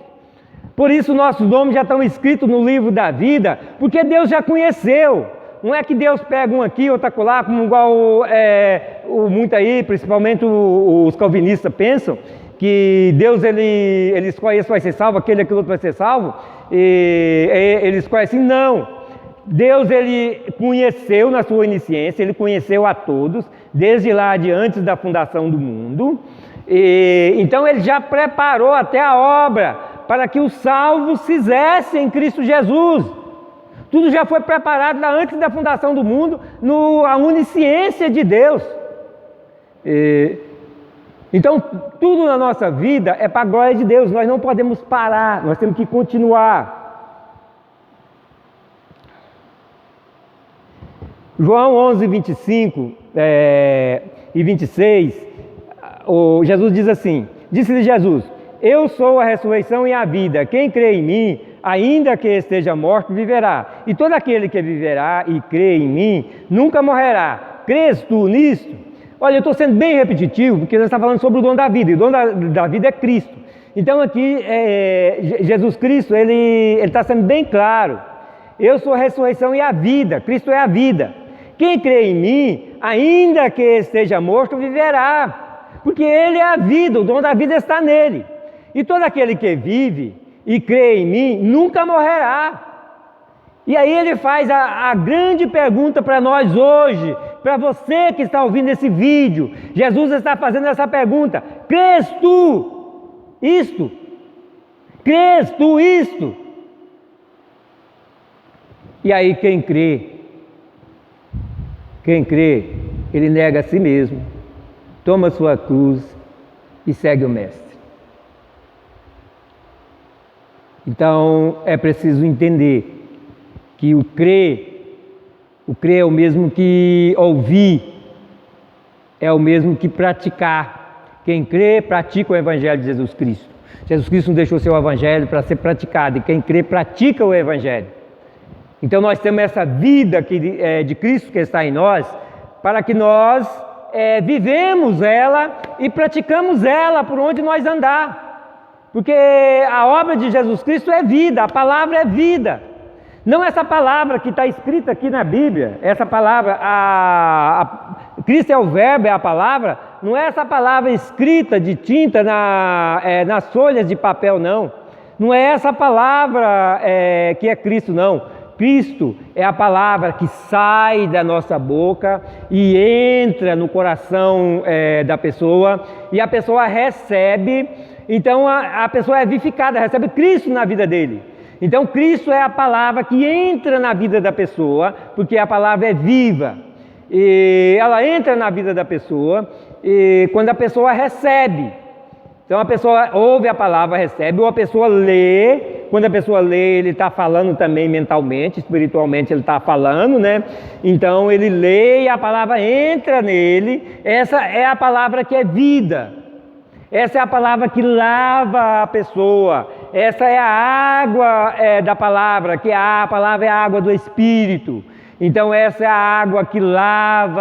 Por isso nossos nomes já estão escritos no livro da vida, porque Deus já conheceu. Não é que Deus pega um aqui, outro acolá, como igual muito aí, principalmente os calvinistas pensam, que Deus ele escolhe esse vai ser salvo, aquele outro vai ser salvo, e ele escolhe assim, não. Deus ele conheceu na sua onisciência, ele conheceu a todos, desde lá de antes da fundação do mundo, então ele já preparou até a obra para que os salvos fizessem em Cristo Jesus. Tudo já foi preparado lá antes da fundação do mundo, a onisciência de Deus. Então, tudo na nossa vida é para a glória de Deus, nós não podemos parar, nós temos que continuar. João 11, 25 e 26, Jesus diz assim, disse-lhe Jesus, eu sou a ressurreição e a vida, quem crê em mim, ainda que esteja morto, viverá. E todo aquele que viverá e crê em mim, nunca morrerá. Crês tu nisto? Olha, eu estou sendo bem repetitivo, porque nós estamos falando sobre o dom da vida, e o dom da vida é Cristo. Então aqui, Jesus Cristo, ele está sendo bem claro. Eu sou a ressurreição e a vida, Cristo é a vida. Quem crê em mim, ainda que esteja morto, viverá. Porque Ele é a vida, o dom da vida está nele. E todo aquele que vive e crê em mim nunca morrerá. E aí ele faz a grande pergunta para nós hoje, para você que está ouvindo esse vídeo. Jesus está fazendo essa pergunta: crês tu isto? Crês tu isto? E aí quem crê, ele nega a si mesmo, toma sua cruz e segue o Mestre. Então é preciso entender que o crer é o mesmo que ouvir, é o mesmo que praticar. Quem crê, pratica o Evangelho de Jesus Cristo. Jesus Cristo não deixou seu Evangelho para ser praticado, e quem crê, pratica o Evangelho. Então nós temos essa vida de Cristo que está em nós, para que nós vivemos ela e praticamos ela por onde nós andar. Porque a obra de Jesus Cristo é vida, a palavra é vida. Não essa palavra que está escrita aqui na Bíblia, essa palavra, Cristo é o verbo, é a palavra, não é essa palavra escrita de tinta nas folhas de papel, não. Não é essa palavra que é Cristo, não. Cristo é a palavra que sai da nossa boca e entra no coração da pessoa, e a pessoa recebe. Então a pessoa é vivificada, recebe Cristo na vida dele. Então Cristo é a palavra que entra na vida da pessoa, porque a palavra é viva. E ela entra na vida da pessoa e quando a pessoa recebe. Então a pessoa ouve a palavra, recebe, ou a pessoa lê. Quando a pessoa lê, ele está falando também mentalmente, espiritualmente ele está falando, né? Então ele lê e a palavra entra nele. Essa é a palavra que é vida. Essa é a palavra que lava a pessoa. Essa é a água da palavra, que a palavra é a água do Espírito. Então essa é a água que lava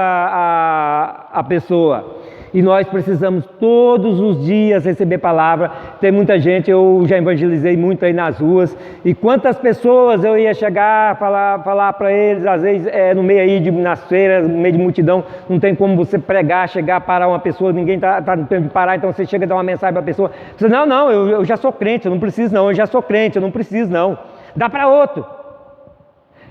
a pessoa. E nós precisamos todos os dias receber palavra. Tem muita gente, eu já evangelizei muito aí nas ruas, e quantas pessoas eu ia chegar, falar para eles, às vezes no meio aí nas feiras, no meio de multidão, não tem como você pregar, chegar, parar uma pessoa, ninguém está no tempo de parar, então você chega e dá uma mensagem para a pessoa, você diz, não, eu já sou crente, eu não preciso não, eu já sou crente, eu não preciso não, dá para outro.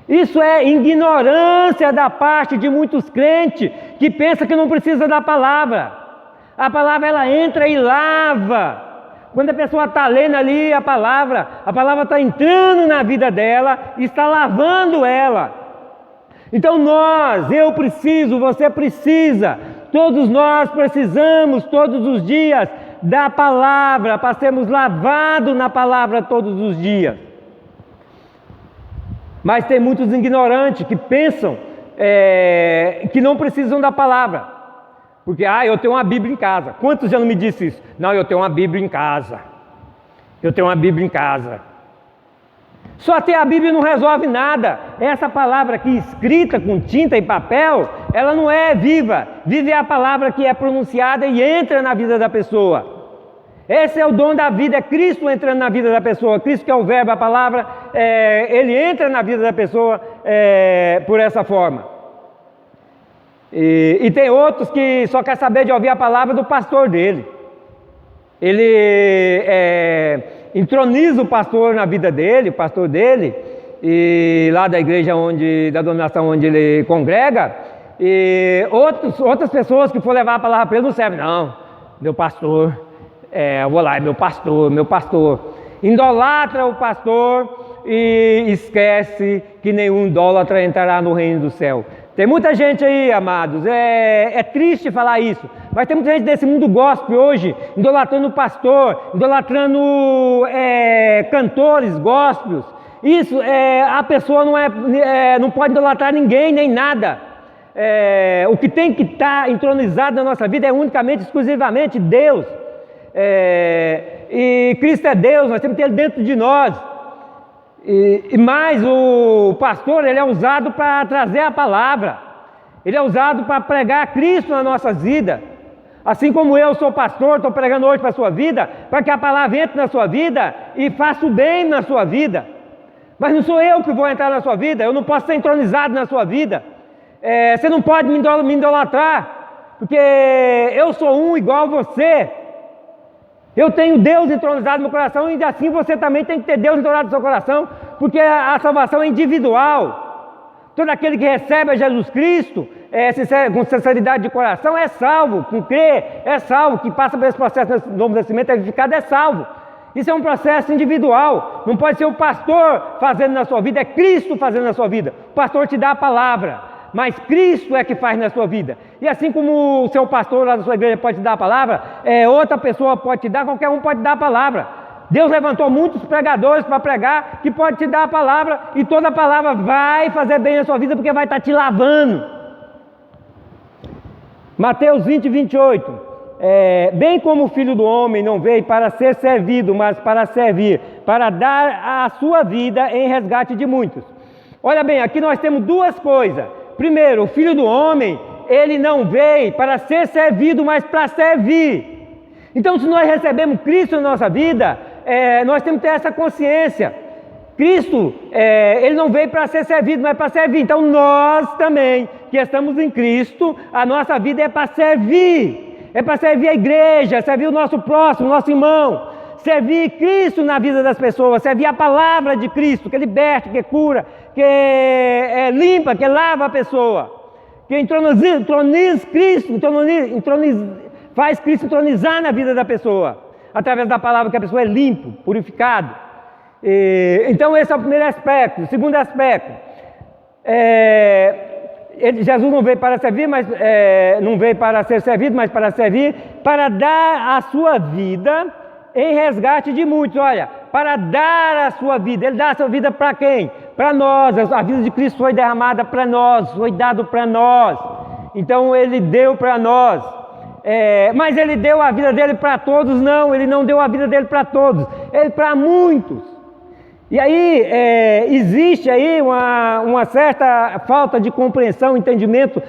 Isso é ignorância da parte de muitos crentes que pensam que não precisa da palavra. A palavra ela entra e lava. Quando a pessoa está lendo ali a palavra está entrando na vida dela e está lavando ela. Então eu preciso, você precisa, todos nós precisamos todos os dias da palavra para sermos lavados na palavra todos os dias. Mas tem muitos ignorantes que pensam que não precisam da palavra. Porque, eu tenho uma Bíblia em casa. Quantos já não me disse isso? Não, eu tenho uma Bíblia em casa. Eu tenho uma Bíblia em casa. Só ter a Bíblia não resolve nada. Essa palavra aqui escrita com tinta e papel, ela não é viva. Viva é a palavra que é pronunciada e entra na vida da pessoa. Esse é o dom da vida, é Cristo entrando na vida da pessoa. Cristo que é o verbo, a palavra, ele entra na vida da pessoa por essa forma. E tem outros que só quer saber de ouvir a palavra do pastor dele. Ele entroniza o pastor na vida dele, o pastor dele, e lá da igreja da denominação onde ele congrega, e outras pessoas que for levar a palavra para ele não servem. Não, meu pastor... eu vou lá, é meu pastor. Idolatra o pastor e esquece que nenhum idólatra entrará no reino do céu. Tem muita gente aí, amados, é triste falar isso, mas tem muita gente desse mundo gospel hoje, idolatrando o pastor, idolatrando cantores gospels. Isso, a pessoa não pode idolatrar ninguém, nem nada. O que tem que estar entronizado na nossa vida é unicamente, exclusivamente Deus. E Cristo é Deus, nós temos que ter Ele dentro de nós. Mas o pastor, ele é usado para trazer a palavra, ele é usado para pregar Cristo nas nossas vidas. Assim como eu sou pastor, estou pregando hoje para a sua vida, para que a palavra entre na sua vida e faça o bem na sua vida. Mas não sou eu que vou entrar na sua vida, eu não posso ser entronizado na sua vida. Você não pode me idolatrar, porque eu sou um igual a você. Eu tenho Deus entronizado no meu coração e assim você também tem que ter Deus entronizado no seu coração, porque a salvação é individual. Todo aquele que recebe a Jesus Cristo com sinceridade de coração é salvo, com crer é salvo, que passa por esse processo do novo nascimento, é vivificado, é salvo. Isso é um processo individual, não pode ser o pastor fazendo na sua vida, é Cristo fazendo na sua vida. O pastor te dá a palavra, mas Cristo é que faz na sua vida. E assim como o seu pastor lá da sua igreja pode te dar a palavra, outra pessoa pode te dar, qualquer um pode dar a palavra. Deus levantou muitos pregadores para pregar, que pode te dar a palavra, e toda a palavra vai fazer bem na sua vida, porque vai estar te lavando. Mateus 20, 28. Bem como o Filho do Homem não veio para ser servido, mas para servir, para dar a sua vida em resgate de muitos. Olha bem, aqui nós temos duas coisas. Primeiro, o Filho do Homem, ele não veio para ser servido, mas para servir. Então, se nós recebemos Cristo na nossa vida, nós temos que ter essa consciência. Cristo, ele não veio para ser servido, mas para servir. Então, nós também, que estamos em Cristo, a nossa vida é para servir. É para servir a igreja, servir o nosso próximo, o nosso irmão, servir Cristo na vida das pessoas, servir a palavra de Cristo, que liberta, que cura, que limpa, que lava a pessoa, que entroniza Cristo, faz Cristo entronizar na vida da pessoa, através da palavra que a pessoa é limpo, purificado. Então esse é o primeiro aspecto. O segundo aspecto, Jesus não veio para servir, mas não veio para ser servido, mas para servir, para dar a sua vida em resgate de muitos. Olha, para dar a sua vida. Ele dá a sua vida para quem? Para nós. A vida de Cristo foi derramada para nós, foi dado para nós. Então ele deu para nós. Mas ele deu a vida dele para todos? Não, ele não deu a vida dele para todos, ele para muitos. E aí existe aí uma certa falta de compreensão, entendimento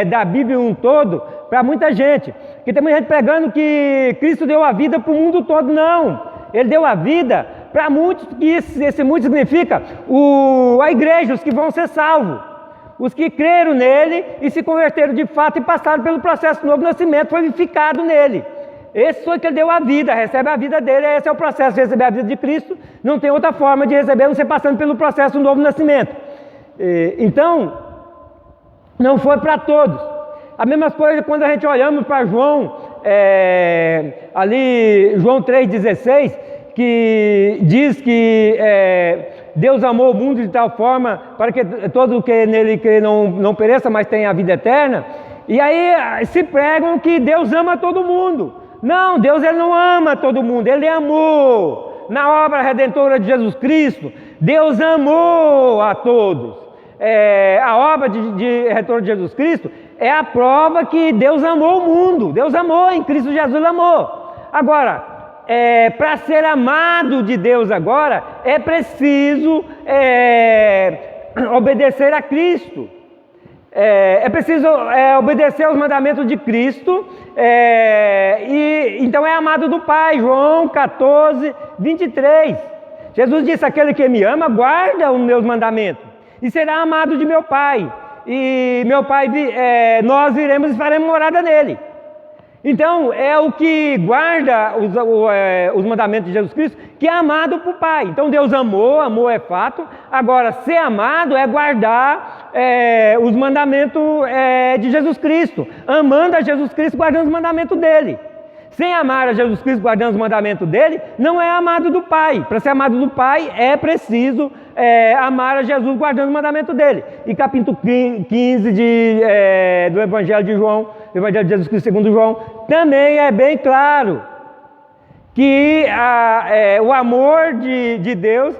da Bíblia um todo para muita gente. Porque tem muita gente pregando que Cristo deu a vida para o mundo todo. Não, ele deu a vida para muitos, que esse muito significa a igreja, os que vão ser salvos. Os que creram nele e se converteram de fato e passaram pelo processo do novo nascimento, foi vivificado nele. Esse foi que ele deu a vida, recebe a vida dele, esse é o processo de receber a vida de Cristo, não tem outra forma de receber, não ser passando pelo processo do novo nascimento. Então, não foi para todos. A mesma coisa quando a gente olhamos para João, ali, João 3,16, que diz que Deus amou o mundo de tal forma para que todo que nele crê não pereça, mas tenha a vida eterna. E aí se pregam que Deus ama todo mundo. Não, Deus ele não ama todo mundo, ele amou. Na obra redentora de Jesus Cristo, Deus amou a todos. A obra de redentor de Jesus Cristo é a prova que Deus amou o mundo. Deus amou, em Cristo Jesus ele amou. Agora, para ser amado de Deus agora, é preciso obedecer a Cristo. É preciso obedecer aos mandamentos de Cristo, e então é amado do Pai. João 14, 23. Jesus disse: aquele que me ama, guarda os meus mandamentos, e será amado de meu Pai. E meu Pai, nós viremos e faremos morada nele. Então, é o que guarda os mandamentos de Jesus Cristo, que é amado por Pai. Então, Deus amou, amor é fato. Agora, ser amado é guardar os mandamentos de Jesus Cristo. Amando a Jesus Cristo, guardando os mandamentos dele. Sem amar a Jesus Cristo, guardando os mandamentos dele, não é amado do Pai. Para ser amado do Pai, é preciso amar a Jesus, guardando os mandamentos dele. E capítulo 15 do Evangelho de João, Evangelho de Jesus Cristo segundo João, também é bem claro que o amor de Deus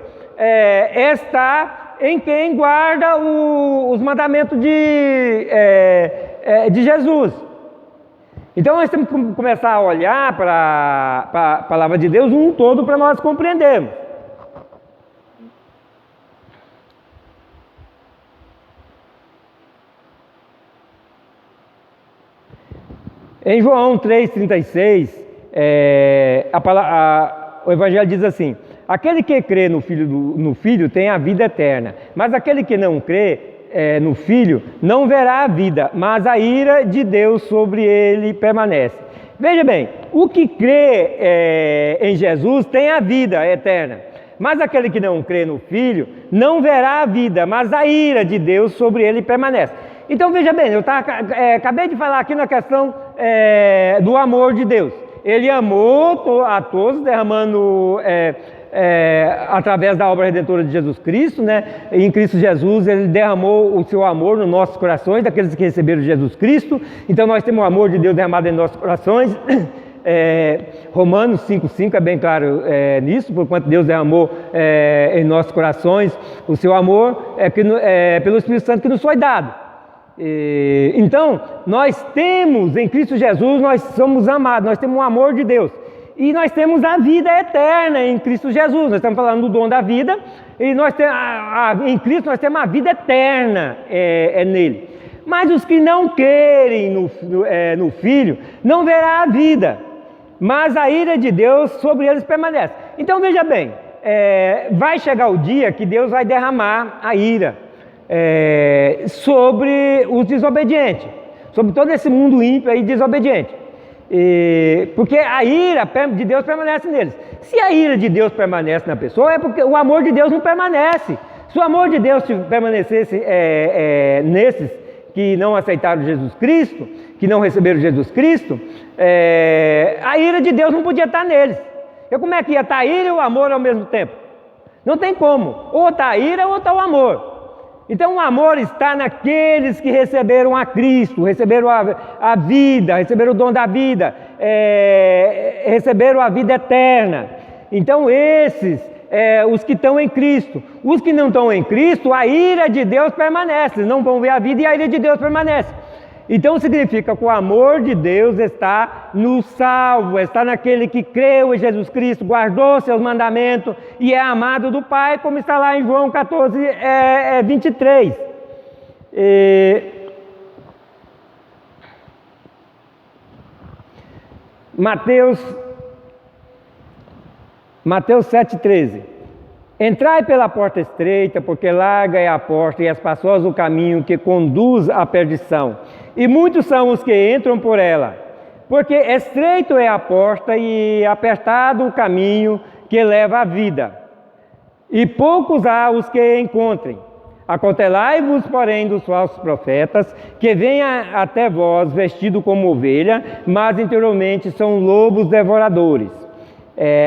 está em quem guarda os mandamentos de Jesus. Então nós temos que começar a olhar para a palavra de Deus um todo para nós compreendermos. Em João 3,36, o Evangelho diz assim: aquele que crê no Filho tem a vida eterna, mas aquele que não crê no Filho não verá a vida, mas a ira de Deus sobre ele permanece. Veja bem, o que crê em Jesus tem a vida eterna, mas aquele que não crê no Filho não verá a vida, mas a ira de Deus sobre ele permanece. Então veja bem, eu acabei de falar aqui na questão do amor de Deus. Ele amou a todos, derramando através da obra redentora de Jesus Cristo, né? Em Cristo Jesus ele derramou o seu amor nos nossos corações, daqueles que receberam Jesus Cristo. Então nós temos o amor de Deus derramado em nossos corações. Romanos 5,5 é bem claro nisso, porquanto Deus derramou em nossos corações o seu amor pelo Espírito Santo que nos foi dado. Então nós temos em Cristo Jesus, nós somos amados, nós temos o amor de Deus. E nós temos a vida eterna em Cristo Jesus. Nós estamos falando do dom da vida. E nós temos, em Cristo nós temos a vida eterna nele. Mas os que não crerem no Filho, não verá a vida. Mas a ira de Deus sobre eles permanece. Então veja bem, vai chegar o dia que Deus vai derramar a ira sobre os desobedientes. Sobre todo esse mundo ímpio aí desobediente. Porque a ira de Deus permanece neles. Se a ira de Deus permanece na pessoa, é porque o amor de Deus não permanece. Se o amor de Deus permanecesse nesses que não aceitaram Jesus Cristo, que não receberam Jesus Cristo, a ira de Deus não podia estar neles. E como é que ia estar a ira e o amor ao mesmo tempo? Não tem como. Ou está a ira ou está o amor. Então o amor está naqueles que receberam a Cristo, receberam a vida, receberam o dom da vida, receberam a vida eterna. Então esses, os que estão em Cristo. Os que não estão em Cristo, a ira de Deus permanece, eles não vão ver a vida e a ira de Deus permanece. Então significa que o amor de Deus está no salvo, está naquele que creu em Jesus Cristo, guardou seus mandamentos e é amado do Pai, como está lá em João 14, 23. Mateus 7,13. Entrai pela porta estreita, porque larga é a porta e espaçoso o caminho que conduz à perdição. E muitos são os que entram por ela, porque estreito é a porta e apertado o caminho que leva à vida. E poucos há os que encontrem. Acautelai-vos, porém, dos falsos profetas, que vêm até vós vestidos como ovelha, mas interiormente são lobos devoradores.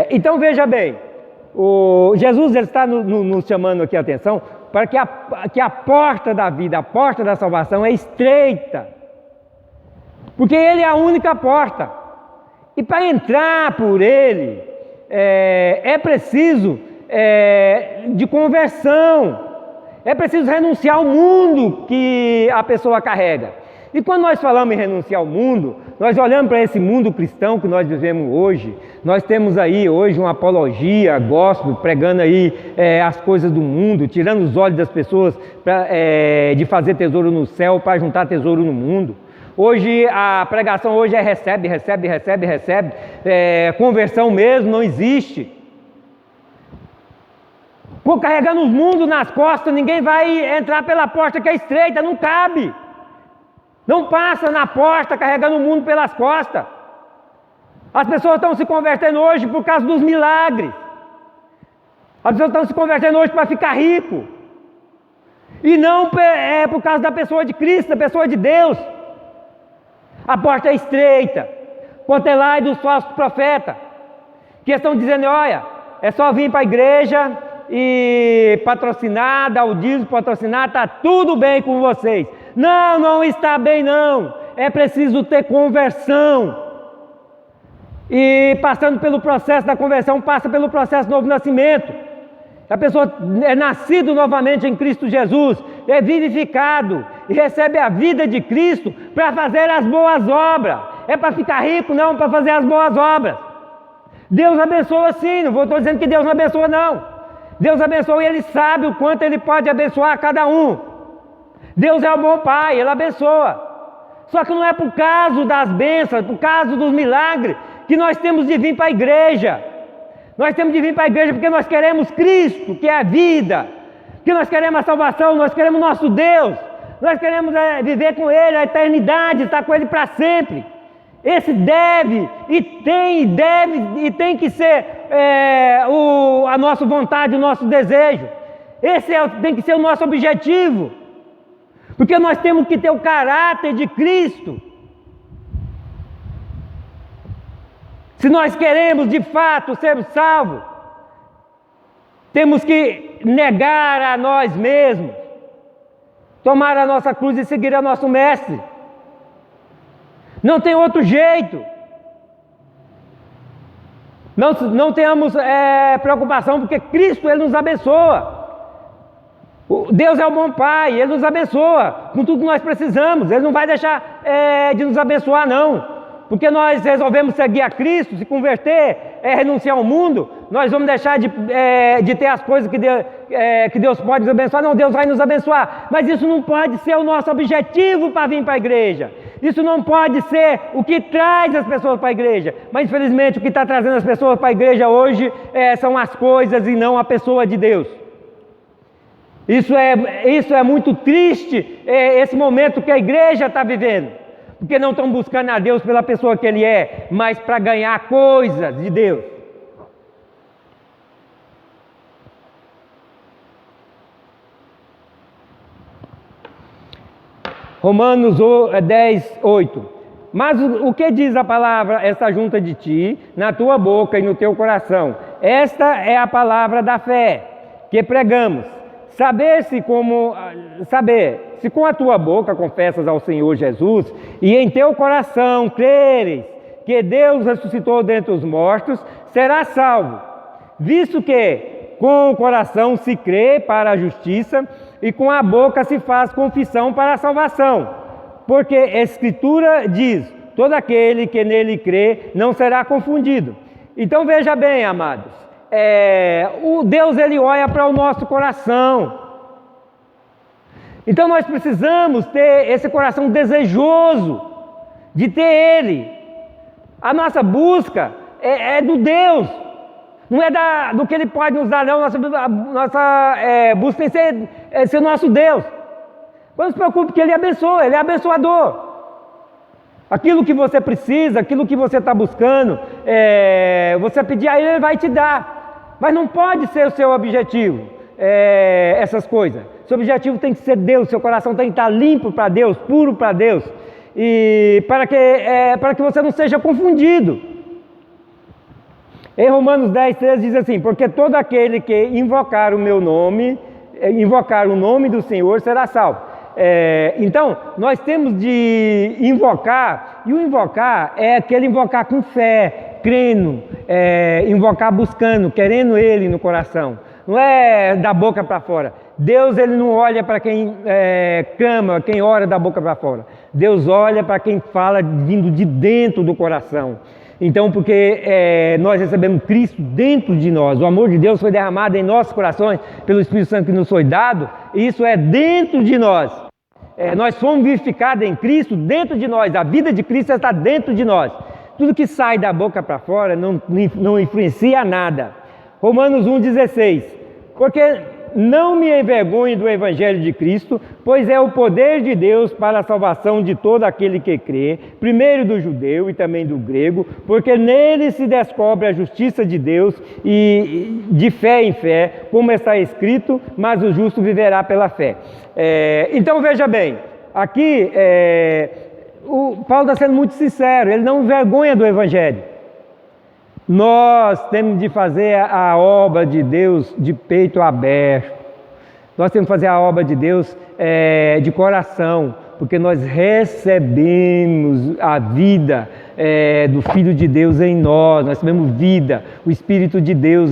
Então veja bem, Jesus ele está nos chamando aqui a atenção para que a porta da vida, a porta da salvação é estreita, porque Ele é a única porta, e para entrar por Ele é preciso de conversão, é preciso renunciar ao mundo que a pessoa carrega. E quando nós falamos em renunciar ao mundo, nós olhamos para esse mundo cristão que nós vivemos hoje. Nós temos aí hoje uma apologia gospel, pregando aí as coisas do mundo, tirando os olhos das pessoas de fazer tesouro no céu para juntar tesouro no mundo. Hoje a pregação hoje recebe. Conversão mesmo não existe. Carregando os mundos nas costas, ninguém vai entrar pela porta que é estreita, não cabe. Não passa na porta carregando o mundo pelas costas. As pessoas estão se convertendo hoje por causa dos milagres. As pessoas estão se convertendo hoje para ficar rico. E não por causa da pessoa de Cristo, da pessoa de Deus. A porta é estreita. Cautelai dos falsos profetas, que estão dizendo, olha, é só vir para a igreja e patrocinar, dar o dízimo, patrocinar, está tudo bem com vocês. Não, não está bem não, é preciso ter conversão, e passando pelo processo da conversão, passa pelo processo do novo nascimento. A pessoa é nascido novamente em Cristo Jesus, é vivificado, e recebe a vida de Cristo para fazer as boas obras. É para ficar rico? Não, para fazer as boas obras. Deus abençoa sim, não estou dizendo que Deus não abençoa não. Deus abençoa e Ele sabe o quanto Ele pode abençoar cada um. Deus é o bom Pai, Ele abençoa. Só que não é por causa das bênçãos, por causa dos milagres, que nós temos de vir para a igreja. Nós temos de vir para a igreja porque nós queremos Cristo, que é a vida, que nós queremos a salvação, nós queremos o nosso Deus, nós queremos viver com Ele a eternidade, estar com Ele para sempre. Esse deve e tem que ser a nossa vontade, o nosso desejo. Esse tem que ser o nosso objetivo. Porque nós temos que ter o caráter de Cristo. Se nós queremos de fato ser salvos, temos que negar a nós mesmos, tomar a nossa cruz e seguir a nosso Mestre. Não tem outro jeito. Não tenhamos preocupação, porque Cristo, Ele nos abençoa. Deus é o bom Pai, Ele nos abençoa com tudo que nós precisamos. Ele não vai deixar de nos abençoar, não. Porque nós resolvemos seguir a Cristo, se converter, renunciar ao mundo, nós vamos deixar de ter as coisas que Deus pode nos abençoar. Não, Deus vai nos abençoar. Mas isso não pode ser o nosso objetivo para vir para a igreja. Isso não pode ser o que traz as pessoas para a igreja. Mas infelizmente o que está trazendo as pessoas para a igreja hoje são as coisas e não a pessoa de Deus. Isso é muito triste, esse momento que a igreja está vivendo. Porque não estão buscando a Deus pela pessoa que Ele é, mas para ganhar coisas de Deus. Romanos 10, 8. Mas o que diz a palavra está junto de ti, na tua boca e no teu coração? Esta é a palavra da fé que pregamos. Saber se com a tua boca confessas ao Senhor Jesus e em teu coração creres que Deus ressuscitou dentre os mortos, serás salvo. Visto que com o coração se crê para a justiça e com a boca se faz confissão para a salvação. Porque a Escritura diz, todo aquele que nele crê não será confundido. Então veja bem, amados, o Deus, Ele olha para o nosso coração. Então nós precisamos ter esse coração desejoso de ter Ele. A nossa busca é do Deus, não é do que Ele pode nos dar, não. Nossa busca tem que ser nosso Deus. Não se preocupe que Ele abençoa, Ele é abençoador. Aquilo que você precisa, aquilo que você está buscando, você pedir a Ele vai te dar. Mas não pode ser o seu objetivo, essas coisas. Seu objetivo tem que ser Deus, seu coração tem que estar limpo para Deus, puro para Deus. E para que você não seja confundido. Em Romanos 10, 13 diz assim, porque todo aquele que invocar o meu nome, invocar o nome do Senhor será salvo. Então, nós temos de invocar, e o invocar é aquele invocar com fé, crendo, invocar buscando, querendo Ele no coração. Não é da boca para fora. Deus, Ele não olha para quem clama, quem ora da boca para fora. Deus olha para quem fala vindo de dentro do coração. Então, porque nós recebemos Cristo dentro de nós, o amor de Deus foi derramado em nossos corações pelo Espírito Santo que nos foi dado, e isso é dentro de nós. Nós fomos vivificados em Cristo dentro de nós, a vida de Cristo está dentro de nós. Tudo que sai da boca para fora não influencia nada. Romanos 1,16, porque não me envergonhe do Evangelho de Cristo, pois é o poder de Deus para a salvação de todo aquele que crê, primeiro do judeu e também do grego, porque nele se descobre a justiça de Deus e de fé em fé, como está escrito, mas o justo viverá pela fé. Então veja bem, aqui o Paulo está sendo muito sincero, ele não envergonha do Evangelho. Nós temos de fazer a obra de Deus de peito aberto. Nós temos de fazer a obra de Deus de coração, porque nós recebemos a vida do Filho de Deus em nós. Nós recebemos vida, o Espírito de Deus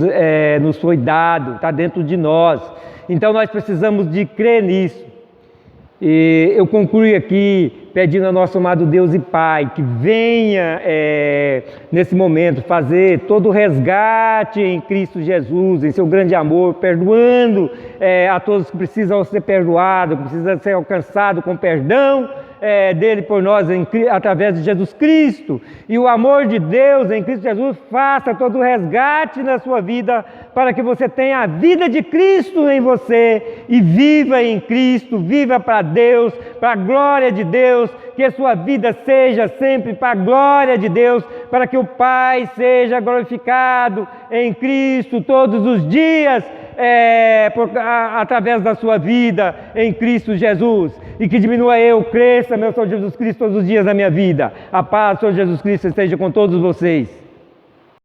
nos foi dado, está dentro de nós. Então nós precisamos de crer nisso. E eu concluo aqui pedindo ao nosso amado Deus e Pai que venha nesse momento fazer todo o resgate em Cristo Jesus, em seu grande amor, perdoando a todos que precisam ser perdoados, que precisam ser alcançados com perdão, dele por nós através de Jesus Cristo. E o amor de Deus em Cristo Jesus faça todo o resgate na sua vida, para que você tenha a vida de Cristo em você e viva em Cristo, viva para Deus, para a glória de Deus, que a sua vida seja sempre para a glória de Deus, para que o Pai seja glorificado em Cristo todos os dias, através da sua vida em Cristo Jesus, e que diminua eu, cresça, meu Senhor Jesus Cristo, todos os dias da minha vida. A paz do Senhor Jesus Cristo esteja com todos vocês.